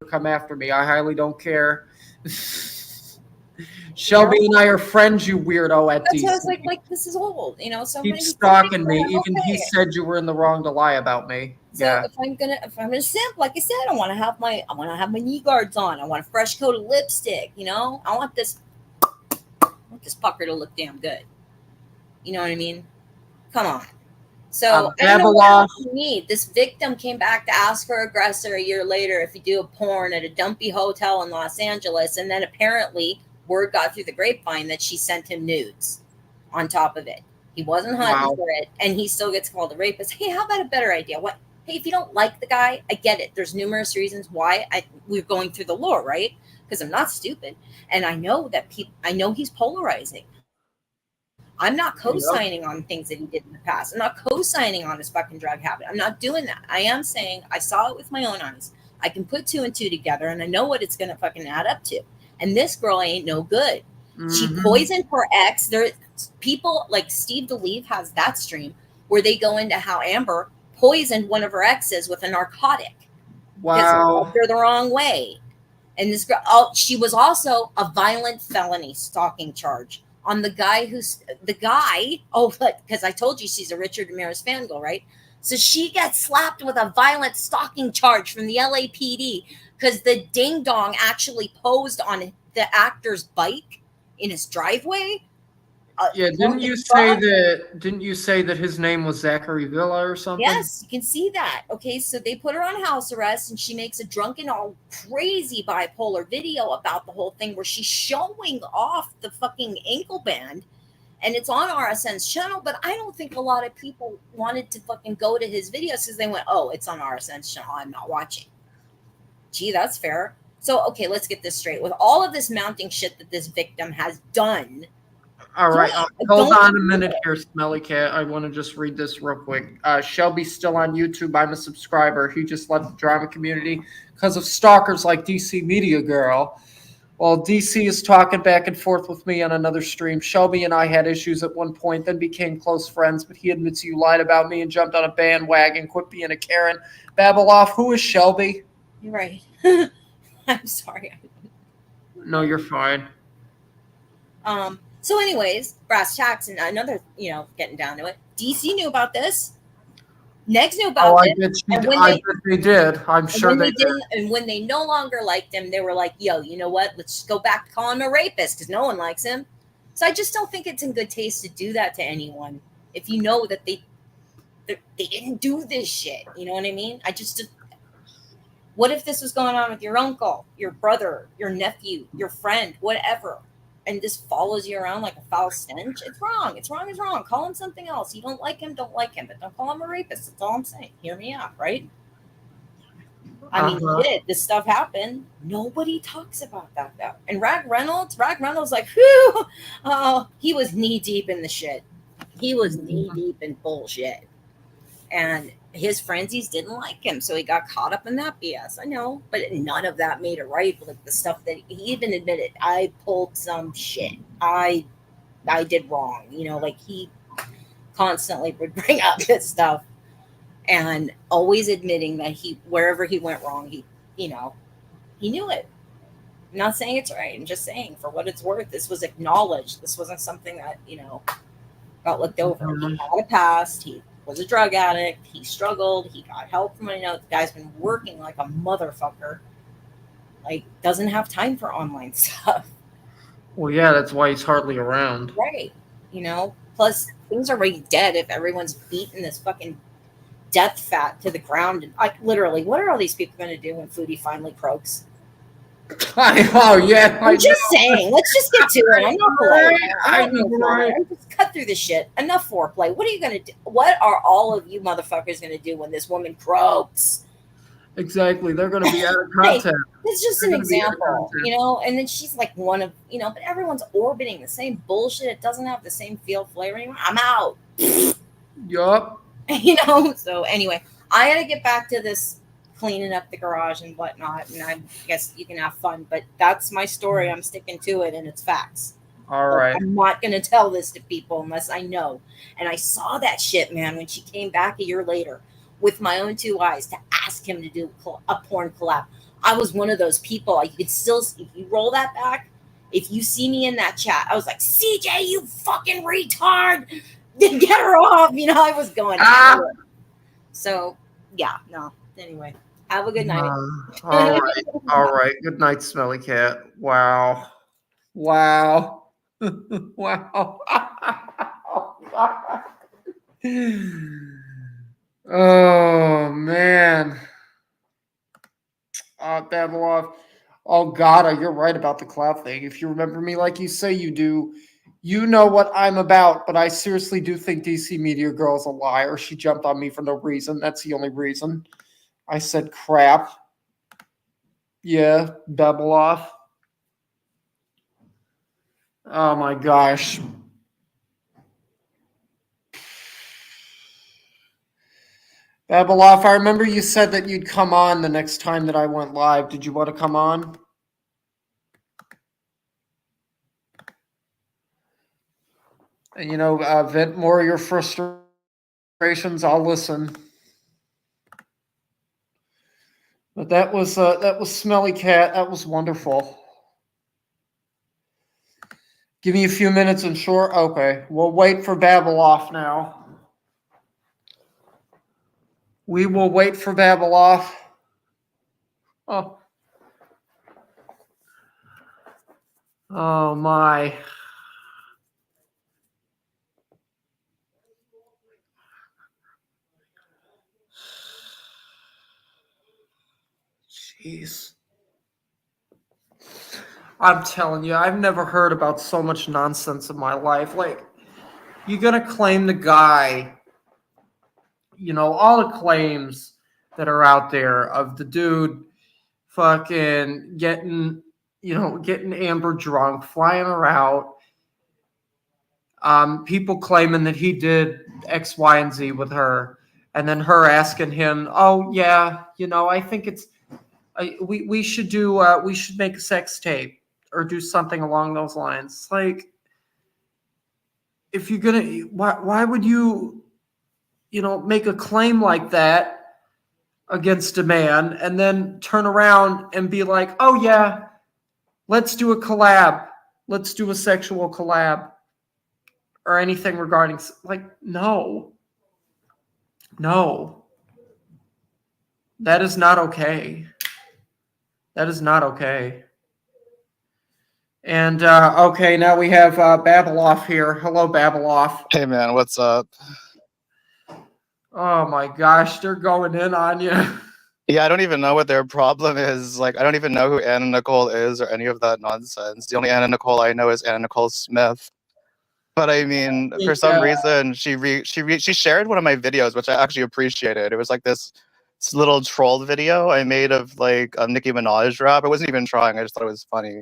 to come after me. I highly don't care. Shelby and I are friends, you weirdo at That's DC. what I was like, this is old, you know. So Keep stalking me. Even he said you were in the wrong to lie about me. So yeah. if I'm gonna simp, like I said, I want to have my knee guards on. I want a fresh coat of lipstick. You know, I want this pucker to look damn good. You know what I mean? Come on. So I don't know what else you need. This victim came back to ask her aggressor a year later if he do a porn at a dumpy hotel in Los Angeles, and then apparently word got through the grapevine that she sent him nudes on top of it. He wasn't hunting for it, and he still gets called a rapist. Hey, how about a better idea? What? Hey, if you don't like the guy, I get it. There's numerous reasons why we're going through the lore, right? Because I'm not stupid, and I know that I know he's polarizing. I'm not co-signing on things that he did in the past. I'm not co-signing on his fucking drug habit. I'm not doing that. I am saying I saw it with my own eyes. I can put two and two together, and I know what it's going to fucking add up to. And this girl ain't no good. Mm-hmm. She poisoned her ex. There, people like Steve DeLeve has that stream where they go into how Amber poisoned one of her exes with a narcotic. Wow. Because they're the wrong way. And this girl, she was also a violent felony stalking charge on the guy because I told you she's a Richard Ramirez fangirl, right? So she gets slapped with a violent stalking charge from the LAPD because the ding dong actually posed on the actor's bike in his driveway. Didn't you say that his name was Zachary Villa or something? Yes, you can see that. Okay, so they put her on house arrest, and she makes a drunken, all crazy bipolar video about the whole thing where she's showing off the fucking ankle band, and it's on RSN's channel. But I don't think a lot of people wanted to fucking go to his videos because they went, "Oh, it's on RSN's channel. I'm not watching." Gee, that's fair. So, okay, let's get this straight. With all of this mounting shit that this victim has done. All right, hold on a minute here, Smelly Cat. I want to just read this real quick. Shelby's still on YouTube. I'm a subscriber. He just left the drama community because of stalkers like DC Media Girl. Well, DC is talking back and forth with me on another stream. Shelby and I had issues at one point, then became close friends, but he admits you lied about me and jumped on a bandwagon, quit being a Karen. BabbleOff, who is Shelby? You're right. I'm sorry. No, you're fine. So anyways, brass tacks and another, getting down to it. DC knew about this. Negs knew about it. I bet they did. I'm sure they did. And when they no longer liked him, they were like, yo, you know what? Let's go back to calling him a rapist because no one likes him. So I just don't think it's in good taste to do that to anyone. If you know that they didn't do this shit. You know what I mean? What if this was going on with your uncle, your brother, your nephew, your friend, whatever? And this follows you around like a foul stench. It's wrong. It's wrong. It's wrong. Call him something else. You don't like him, but don't call him a rapist. That's all I'm saying. Hear me out, right? I mean, shit, this stuff happened. Nobody talks about that though. And Rag Reynolds, like, whew, oh, he was knee deep in the shit. He was knee deep in bullshit. And his frenzies didn't like him, so he got caught up in that BS. I know, but none of that made it right. Like the stuff that he even admitted, I pulled some shit. I did wrong. You know, like he constantly would bring up this stuff. And always admitting that wherever he went wrong, he knew it. I'm not saying it's right. I'm just saying, for what it's worth, this was acknowledged. This wasn't something that, got looked over. He had a past. He was a drug addict. He struggled. He got help from, the guy's been working like a motherfucker. Like, doesn't have time for online stuff. Well, yeah, that's why he's hardly around. Right. Plus things are already dead if everyone's beating this fucking death fat to the ground. And like, literally, what are all these people going to do when Foodie finally croaks? I'm just saying. Let's just get to it. I'm not polite. I'm just cut through the shit. Enough foreplay. What are you going to do? What are all of you motherfuckers going to do when this woman croaks? Exactly. They're going to be out of contact. It's just an example, and then she's like one of, but everyone's orbiting the same bullshit. It doesn't have the same feel, flavor anymore. I'm out. Yup. So anyway, I got to get back to this cleaning up the garage and whatnot, and I guess you can have fun, but that's my story. I'm sticking to it, and it's facts. All right. I'm not going to tell this to people unless I know. And I saw that shit, man, when she came back a year later with my own two eyes to ask him to do a porn collab. I was one of those people. You could still, if you roll that back, if you see me in that chat, I was like, CJ, you fucking retard. Get her off. I was going. So, yeah, no. Anyway, have a good night. All right. All right. Good night, Smelly Cat. Wow. Wow. Wow. Oh, man. BabbleOff. Oh, God, you're right about the clout thing. If you remember me like you say you do, you know what I'm about, but I seriously do think DC Meteor Girl's a liar. She jumped on me for no reason. That's the only reason. I said crap. Yeah, BabbleOff. Oh, my gosh. BabbleOff, I remember you said that you'd come on the next time that I went live. Did you want to come on? And, vent more of your frustrations. I'll listen. But that was Smelly Cat. That was wonderful. Give me a few minutes and sure. Okay, we'll wait for BabbleOff now. We will wait for BabbleOff. Oh. Oh my. Jeez. I'm telling you, I've never heard about so much nonsense in my life. Like, you're going to claim the guy, all the claims that are out there of the dude fucking getting Amber drunk, flying her out. People claiming that he did X, Y, and Z with her. And then her asking him, oh, yeah, I think it's, we should make a sex tape or do something along those lines. Like, if you're going to, why would you, make a claim like that against a man and then turn around and be like, oh, yeah, let's do a collab. Let's do a sexual collab or anything regarding, like, no. That is not okay. That is not okay. And, okay, now we have BabbleOff here. Hello, BabbleOff. Hey, man, what's up? Oh, my gosh, they're going in on you. Yeah, I don't even know what their problem is. Like, I don't even know who Anna Nicole is or any of that nonsense. The only Anna Nicole I know is Anna Nicole Smith. But I mean, for some reason, she shared one of my videos, which I actually appreciated. It was like this this little troll video I made of like a Nicki Minaj rap. I wasn't even trying. I just thought it was funny.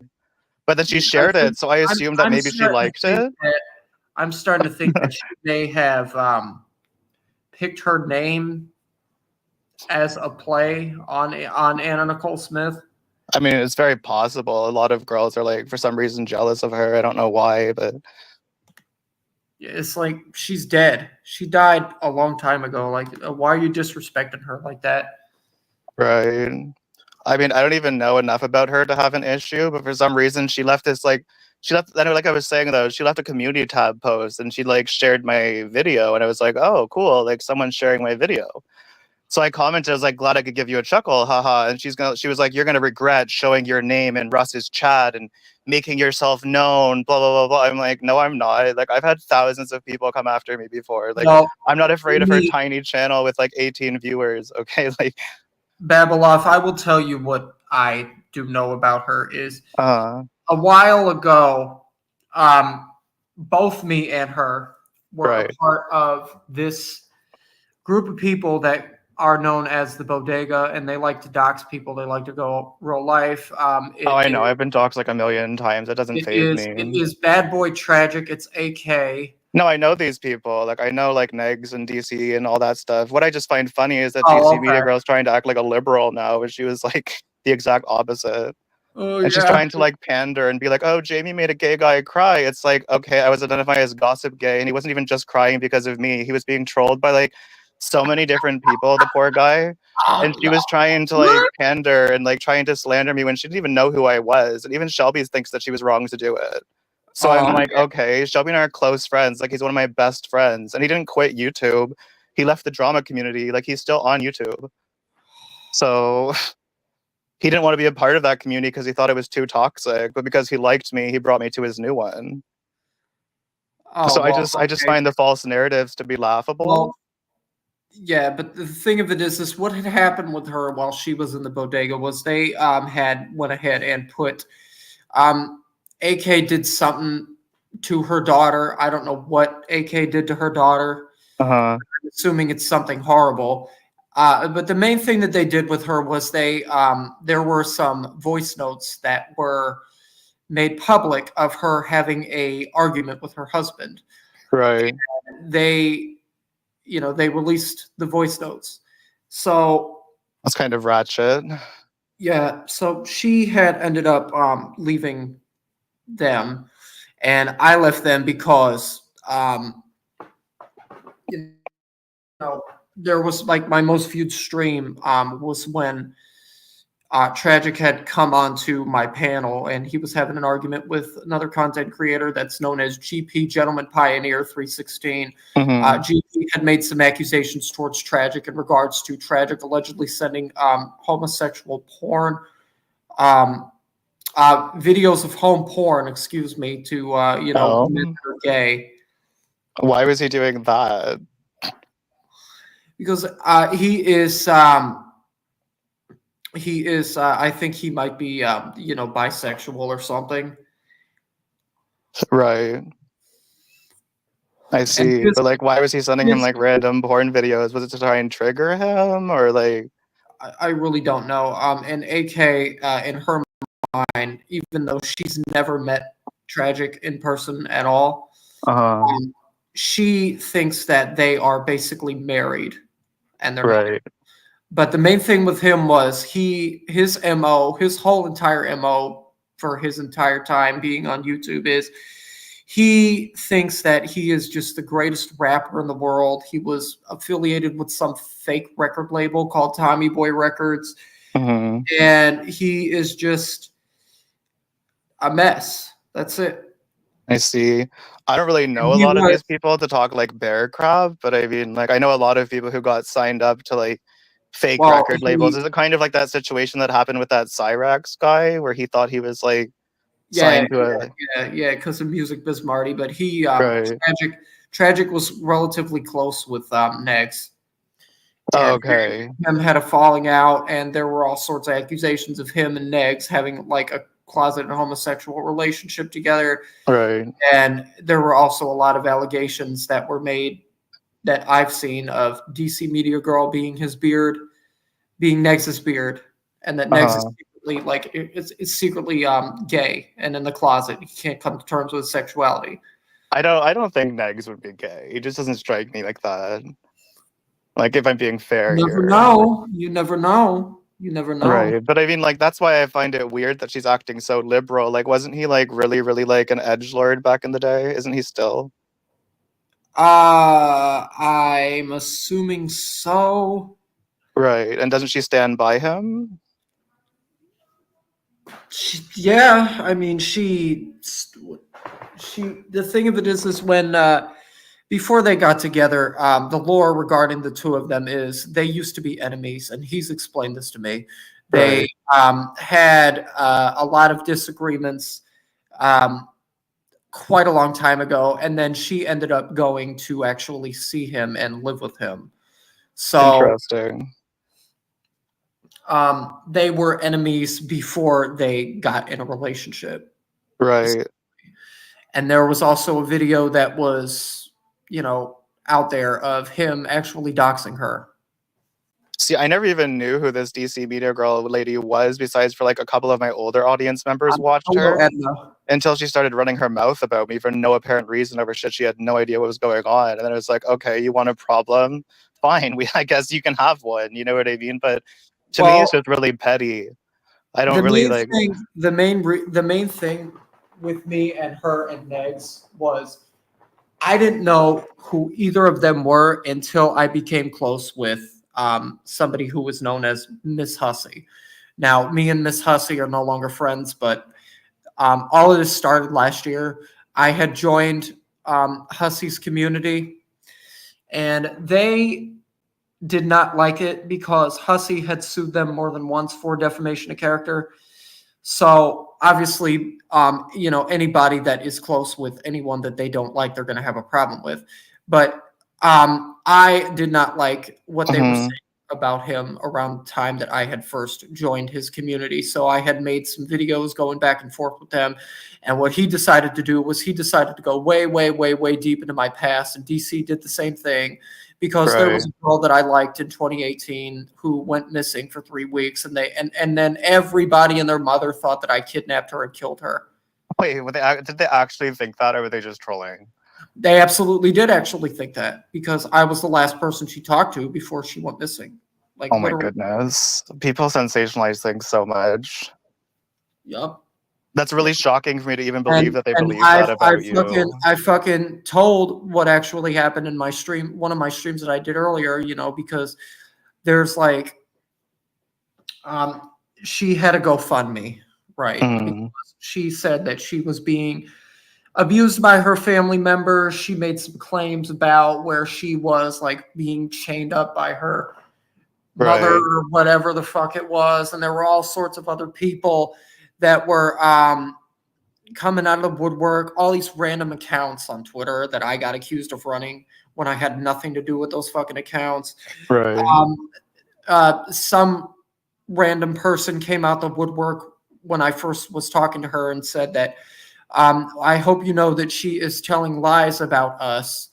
But then she shared it, so I assumed that maybe she liked it. I'm starting to think that she may have picked her name as a play on Anna Nicole Smith. I mean, it's very possible. A lot of girls are like, for some reason, jealous of her. I don't know why, but it's like she's dead. She died a long time ago. Like, why are you disrespecting her like that? Right. I mean, I don't even know enough about her to have an issue, but for some reason, she left this like I was saying though, she left a community tab post and she like shared my video, and I was like, oh, cool, like someone's sharing my video. So I commented, I was like, glad I could give you a chuckle, haha. And she was like, you're gonna regret showing your name in Russ's chat and making yourself known, blah blah blah blah. I'm like, no, I'm not. Like, I've had thousands of people come after me before. Like, no, I'm not afraid of her tiny channel with like 18 viewers. Okay, like BabbleOff, I will tell you what I do know about her is a while ago, both me and her were a part of this group of people that are known as the Bodega, and they like to dox people. They like to go real life. I know. I've been doxed like a million times. It doesn't faze me. It is Bad Boy Tragic. It's AK. No, I know these people. Like, I know like Negs and DC and all that stuff. What I just find funny is that DC Media Girl's trying to act like a liberal now, but she was like the exact opposite. And she's trying to like pander and be like, oh, Jamie made a gay guy cry. It's like, okay, I was identifying as gossip gay, and he wasn't even just crying because of me. He was being trolled by like so many different people, the poor guy. And she was trying to like pander and like trying to slander me when she didn't even know who I was. And even Shelby thinks that she was wrong to do it. So I'm like, okay, Shelby and I are close friends. Like, he's one of my best friends. And he didn't quit YouTube. He left the drama community. Like, he's still on YouTube. So he didn't want to be a part of that community because he thought it was too toxic. But because he liked me, he brought me to his new one. So I just find the false narratives to be laughable. Well, yeah, but the thing of it is this: what had happened with her while she was in the Bodega was they had went ahead and put AK did something to her daughter. I don't know what AK did to her daughter. I'm assuming it's something horrible. But the main thing that they did with her was there were some voice notes that were made public of her having a argument with her husband. Right. And they released the voice notes. So that's kind of ratchet. Yeah. So she had ended up leaving them, and I left them because there was like my most viewed stream was when Tragic had come onto my panel, and he was having an argument with another content creator that's known as GP Gentleman Pioneer 316. GP had made some accusations towards Tragic in regards to Tragic allegedly sending homosexual porn, videos of home porn, excuse me, to men that are gay. Why was he doing that? Because he is I think he might be bisexual or something. Right. I see. But like, why was he sending him like random porn videos? Was it to try and trigger him, or like? I really don't know. And AK in her mind, even though she's never met Tragic in person at all, she thinks that they are basically married, and they're right. not. But the main thing with him was his whole entire MO for his entire time being on YouTube is he thinks that he is just the greatest rapper in the world. He was affiliated with some fake record label called Tommy Boy Records. And he is just a mess. That's it. I see. I don't really know a lot of these people to talk like bear crab, but I mean, like, I know a lot of people who got signed up to like fake record labels. Is it kind of like that situation that happened with that Cyrax guy where he thought he was like signed to because of Music Biz Marty, but he Tragic was relatively close with Negs. Okay. Him had a falling out, and there were all sorts of accusations of him and Negs having like a closeted homosexual relationship together. Right. And there were also a lot of allegations that were made that I've seen of DC Media Girl being his beard. being Negs' beard, and that Negs is secretly like it's secretly gay and in the closet. He can't come to terms with sexuality. I don't think Negs would be gay. He just doesn't strike me like that. Like, if I'm being fair You never here. know. You never know. You never know. Right. But I mean, like, that's why I find it weird that she's acting so liberal. Like, wasn't he like really, really like an edgelord back in the day? Isn't he still? I'm assuming so. Right. And doesn't she stand by him? Yeah, I mean, the thing of it is when before they got together, the lore regarding the two of them is they used to be enemies, and he's explained this to me. They had a lot of disagreements quite a long time ago, and then she ended up going to actually see him and live with him. So interesting. They were enemies before they got in a relationship. Right. And there was also a video that was, out there of him actually doxing her. See, I never even knew who this DC Media Girl lady was, besides for like a couple of my older audience members watched her until she started running her mouth about me for no apparent reason over shit. She had no idea what was going on. And then it was like, okay, you want a problem? Fine. I guess you can have one. You know what I mean? But to me, it's just really petty. I don't really like... The main thing with me and her and Negs was I didn't know who either of them were until I became close with somebody who was known as Miss Hussey. Now, me and Miss Hussey are no longer friends, but all of this started last year. I had joined Hussey's community, and they did not like it because Hussey had sued them more than once for defamation of character. So obviously, anybody that is close with anyone that they don't like, they're going to have a problem with. But I did not like what they were saying about him around the time that I had first joined his community. So I had made some videos going back and forth with them. And what he decided to do was he decided to go way, way, way, way deep into my past. And DC did the same thing because there was a girl that I liked in 2018 who went missing for 3 weeks. And then everybody and their mother thought that I kidnapped her and killed her. Wait, did they actually think that, or were they just trolling? They absolutely did actually think that because I was the last person she talked to before she went missing. Like, oh my goodness. People sensationalize things so much. Yep. That's really shocking for me to even believe that they believe that about you. I fucking told what actually happened in my stream, one of my streams that I did earlier, because there's like, she had a GoFundMe, right? Because she said that she was being abused by her family members. She made some claims about where she was like being chained up by her mother or whatever the fuck it was. And there were all sorts of other people that were coming out of the woodwork, all these random accounts on Twitter that I got accused of running when I had nothing to do with those fucking accounts. Some random person came out the woodwork when I first was talking to her and said that I hope you know that she is telling lies about us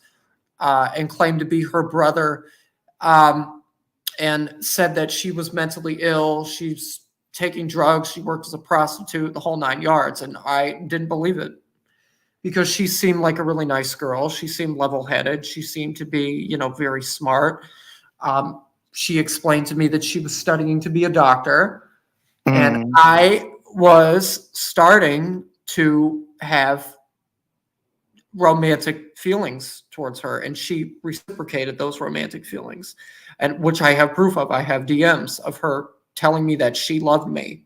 and claimed to be her brother and said that she was mentally ill. She's taking drugs. She worked as a prostitute, the whole 9 yards. And I didn't believe it because she seemed like a really nice girl. She seemed level-headed. She seemed to be, very smart. She explained to me that she was studying to be a doctor. And I was starting to have romantic feelings towards her, and she reciprocated those romantic feelings, and which I have proof of. I have DMs of her telling me that she loved me,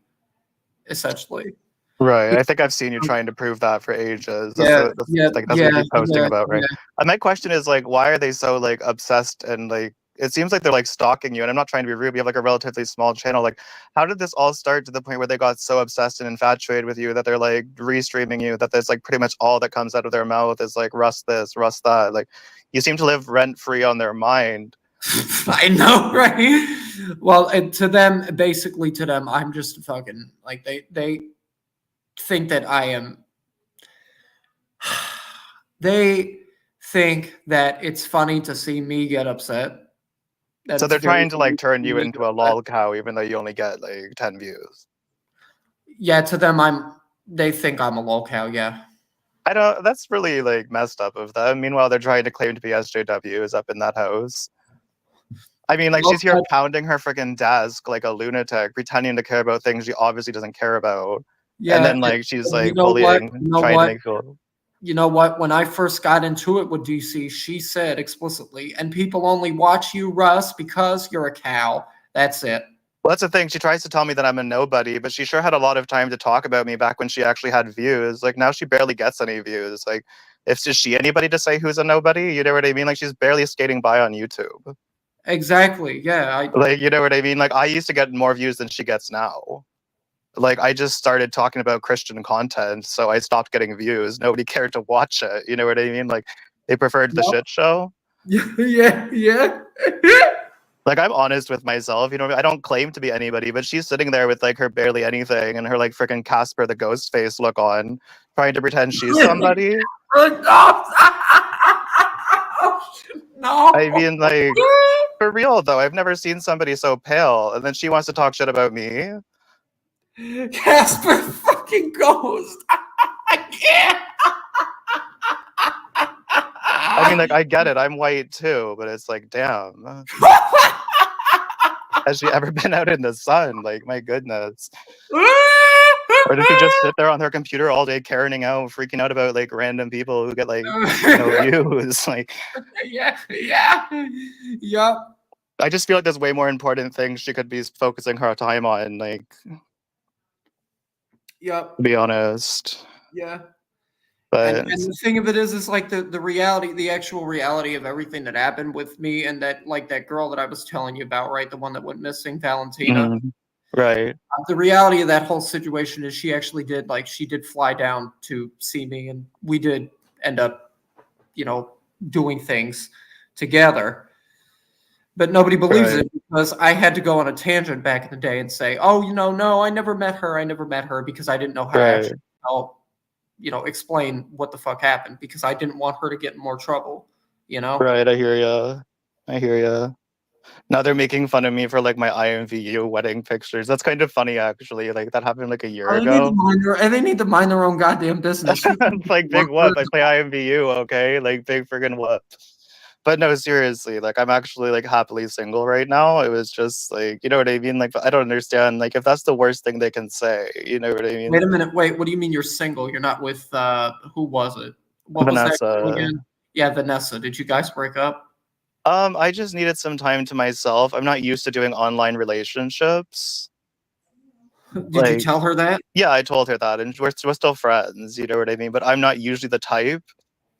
essentially. Right. I think I've seen you trying to prove that for ages. That's what you keep posting about, right? And my question is, like, why are they so like obsessed and like it seems like they're like stalking you? And I'm not trying to be rude, but you have like a relatively small channel. Like, how did this all start to the point where they got so obsessed and infatuated with you that they're like restreaming you, that there's like pretty much all that comes out of their mouth is like rust this, rust that. Like, you seem to live rent free on their mind. I know, right? Well, and to them, basically to them, I'm just fucking like they think that I am. They think that it's funny to see me get upset that So it's they're very trying to like turn you illegal. into a lol cow, even though you only get like 10 views. Yeah, to them, they think I'm a lolcow. Yeah. I don't. That's really like messed up of them. Meanwhile, they're trying to claim to be SJWs up in that house. I mean, like she's here pounding her freaking desk like a lunatic, pretending to care about things she obviously doesn't care about. Yeah, and then like she's like you know what? bullying, You know trying what? to make people. You know what? When I first got into it with DC, she said explicitly, and people only watch you, Russ, because you're a cow. That's it. Well, that's the thing. She tries to tell me that I'm a nobody, but she sure had a lot of time to talk about me back when she actually had views. Like now she barely gets any views. Like is she anybody to say who's a nobody? You know what I mean? Like she's barely skating by on YouTube. Exactly. Yeah. Like, you know what I mean? Like I used to get more views than she gets now. Like I just started talking about Christian content, so I stopped getting views. Nobody cared to watch it. You know what I mean? Like they preferred the shit show. Yeah. Like I'm honest with myself, you know. I don't claim to be anybody, but she's sitting there with like her barely anything and her like freaking Casper the Ghost face look on, trying to pretend she's somebody. No. I mean, like for real though, I've never seen somebody so pale, and then she wants to talk shit about me. Casper fucking Ghost. I can't. I mean, like I get it. I'm white too, but it's like, damn. Has she ever been out in the sun? Like, my goodness. Or does she just sit there on her computer all day, caring out, freaking out about like random people who get like views? Like, yeah. I just feel like there's way more important things she could be focusing her time on. Like, Yep. to be honest. Yeah. But and the thing of it is like the reality, the actual reality of everything that happened with me and that like that girl that I was telling you about, right? The one that went missing, Valentina. Right. The reality of that whole situation is she actually did fly down to see me, and we did end up, doing things together. But nobody believes it because I had to go on a tangent back in the day and say, oh, no, I never met her because I didn't know how to actually help. Explain what the fuck happened because I didn't want her to get in more trouble, Right, I hear ya. Now they're making fun of me for like my IMVU wedding pictures. That's kind of funny actually. Like that happened like a year ago. They need to mind their own goddamn business. Like big whoop. I play IMVU, okay? Like big friggin' whoop. But no, seriously, like I'm actually like happily single right now. It was just like, you know what I mean? Like I don't understand. Like if that's the worst thing they can say, you know what I mean? Wait a minute. Wait, what do you mean you're single? You're not with who was it? What Vanessa. was that again? Yeah, Vanessa. Did you guys break up? I just needed some time to myself. I'm not used to doing online relationships. Did you tell her that? Yeah, I told her that, and we're still friends. You know what I mean? But I'm not usually the type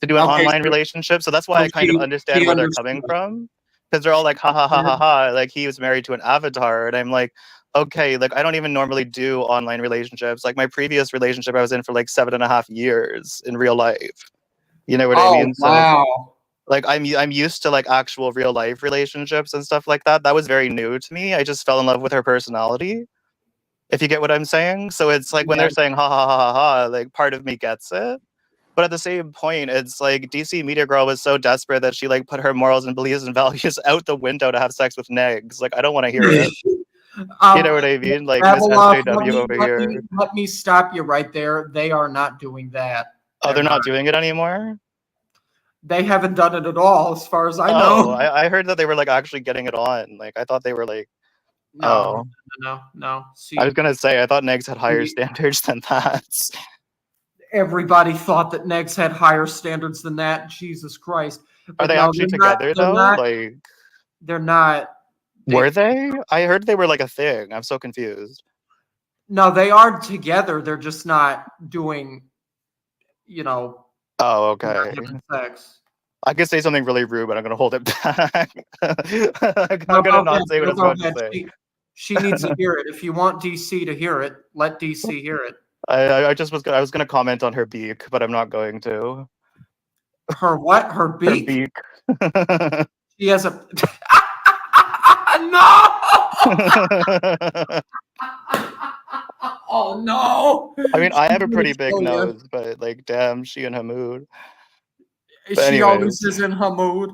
to do an online relationship, so that's why I kind of understand where they're coming from. Because they're all like, ha ha ha ha ha, like he was married to an avatar, and I'm like, okay, like I don't even normally do online relationships. Like my previous relationship, I was in for like 7.5 years in real life. You know what I mean? So, wow. like I'm used to like actual real life relationships and stuff like that. That was very new to me. I just fell in love with her personality. If you get what I'm saying. So it's like when they're saying ha ha ha ha ha, like part of me gets it. But at the same point, it's like DC Media Girl was so desperate that she like put her morals and beliefs and values out the window to have sex with negs. Like I don't want to hear it. You know what I mean? Like Miss SJW over here. Let me stop you right there. They are not doing that. Oh, they're not doing it anymore? They haven't done it at all, as far as I know. I heard that they were like actually getting it on. Like I thought they were like No. See, I was gonna say I thought negs had higher standards than that. Everybody thought that negs had higher standards than that. Jesus Christ. But are they actually together though? Like they're not. Were they? I heard they were like a thing. I'm so confused. No, they are together. They're just not doing, Oh, okay. Sex. I could say something really rude, but I'm gonna hold it back. I'm gonna not say what I was about to say. She needs to hear it. If you want DC to hear it, let DC hear it. I was gonna comment on her beak, but I'm not going to. Her what? Her beak? Her beak. She has a no. Oh no. I mean, I have a pretty big nose, but like, damn, she in her mood. She always is in her mood.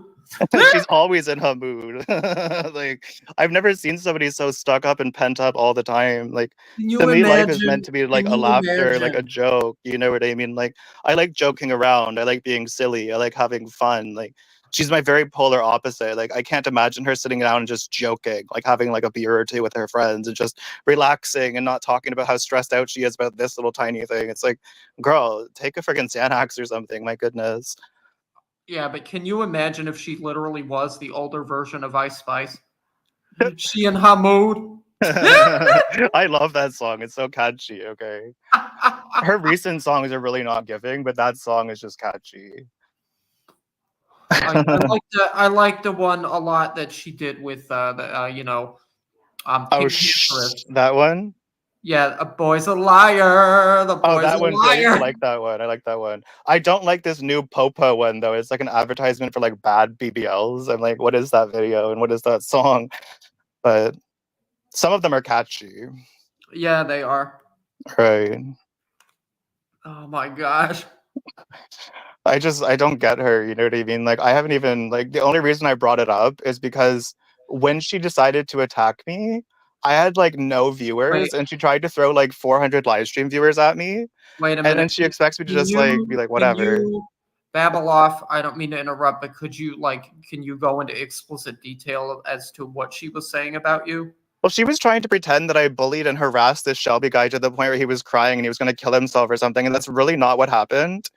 She's always in her mood. Like, I've never seen somebody so stuck up and pent up all the time. Like, to me, life is meant to be like a laughter, like a joke. You know what I mean? Like, I like joking around. I like being silly. I like having fun. Like, she's my very polar opposite. Like, I can't imagine her sitting down and just joking, like having like a beer or two with her friends and just relaxing and not talking about how stressed out she is about this little tiny thing. It's like, girl, take a freaking Xanax or something. My goodness. Yeah, but can you imagine if she literally was the older version of Ice Spice? She in her mood. I love that song. It's so catchy. Okay. Her recent songs are really not giving, but that song is just catchy. I like the one a lot that she did with That one? Yeah, a boy's a liar. The boy's that a one's good. liar. I like that one. I like that one. I don't like this new Popa one though. It's like an advertisement for like bad BBLs. I'm like, what is that video and what is that song? But some of them are catchy. Yeah, they are. Right. Oh my gosh. I don't get her, you know what I mean? Like, I haven't even, like, the only reason I brought it up is because when she decided to attack me, I had like no viewers and she tried to throw like 400 live stream viewers at me. Wait a minute. And then she expects me to just like be like, whatever. BabbleOff, I don't mean to interrupt, but can you go into explicit detail as to what she was saying about you? Well, she was trying to pretend that I bullied and harassed this Shelby guy to the point where he was crying and he was going to kill himself or something. And that's really not what happened.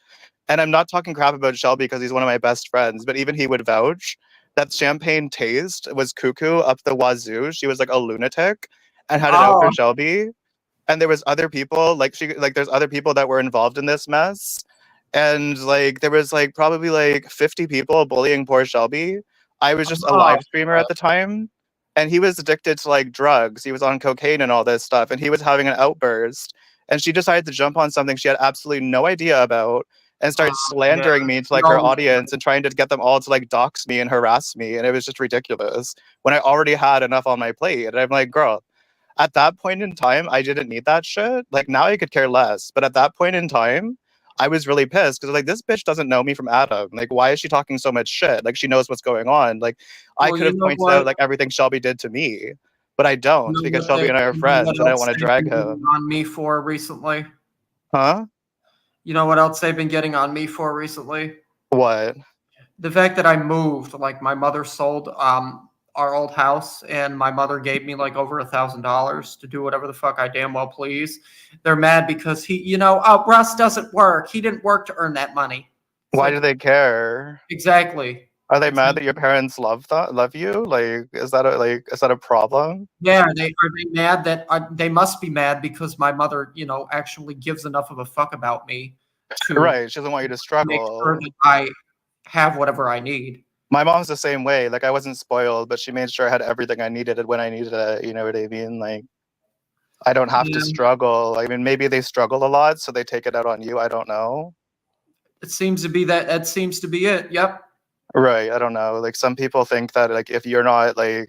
And I'm not talking crap about Shelby because he's one of my best friends, but even he would vouch that Champagne Taste was cuckoo up the wazoo. She was like a lunatic and had it out for Shelby. And there was other people, there's other people that were involved in this mess. And like there was like probably like 50 people bullying poor Shelby. I was just a live streamer at the time. And he was addicted to like drugs. He was on cocaine and all this stuff. And he was having an outburst. And she decided to jump on something she had absolutely no idea about and start slandering me to like her audience and trying to get them all to like dox me and harass me. And it was just ridiculous when I already had enough on my plate. And I'm like, girl, at that point in time, I didn't need that shit. Like now I could care less. But at that point in time, I was really pissed because like this bitch doesn't know me from Adam. Like, why is she talking so much shit? Like she knows what's going on. Like I could have pointed out like everything Shelby did to me, but I don't because Shelby and I are friends and I don't want to drag him. On me for recently. Huh? You know what else they've been getting on me for recently? What? The fact that I moved. Like my mother sold our old house, and my mother gave me like over $1,000 to do whatever the fuck I damn well please. They're mad because Russ doesn't work. He didn't work to earn that money. Why do they care? Exactly. Are they mad that your parents love you? Like, is that a problem? Yeah, are they mad that they must be mad because my mother, actually gives enough of a fuck about me to right. She doesn't want you to struggle. Make sure that I have whatever I need. My mom's the same way. Like I wasn't spoiled, but she made sure I had everything I needed when I needed it. You know what I mean? Like I don't have to struggle. I mean, maybe they struggle a lot, so they take it out on you. I don't know. It seems to be that seems to be it. Yep. Right. I don't know. Like some people think that like if you're not like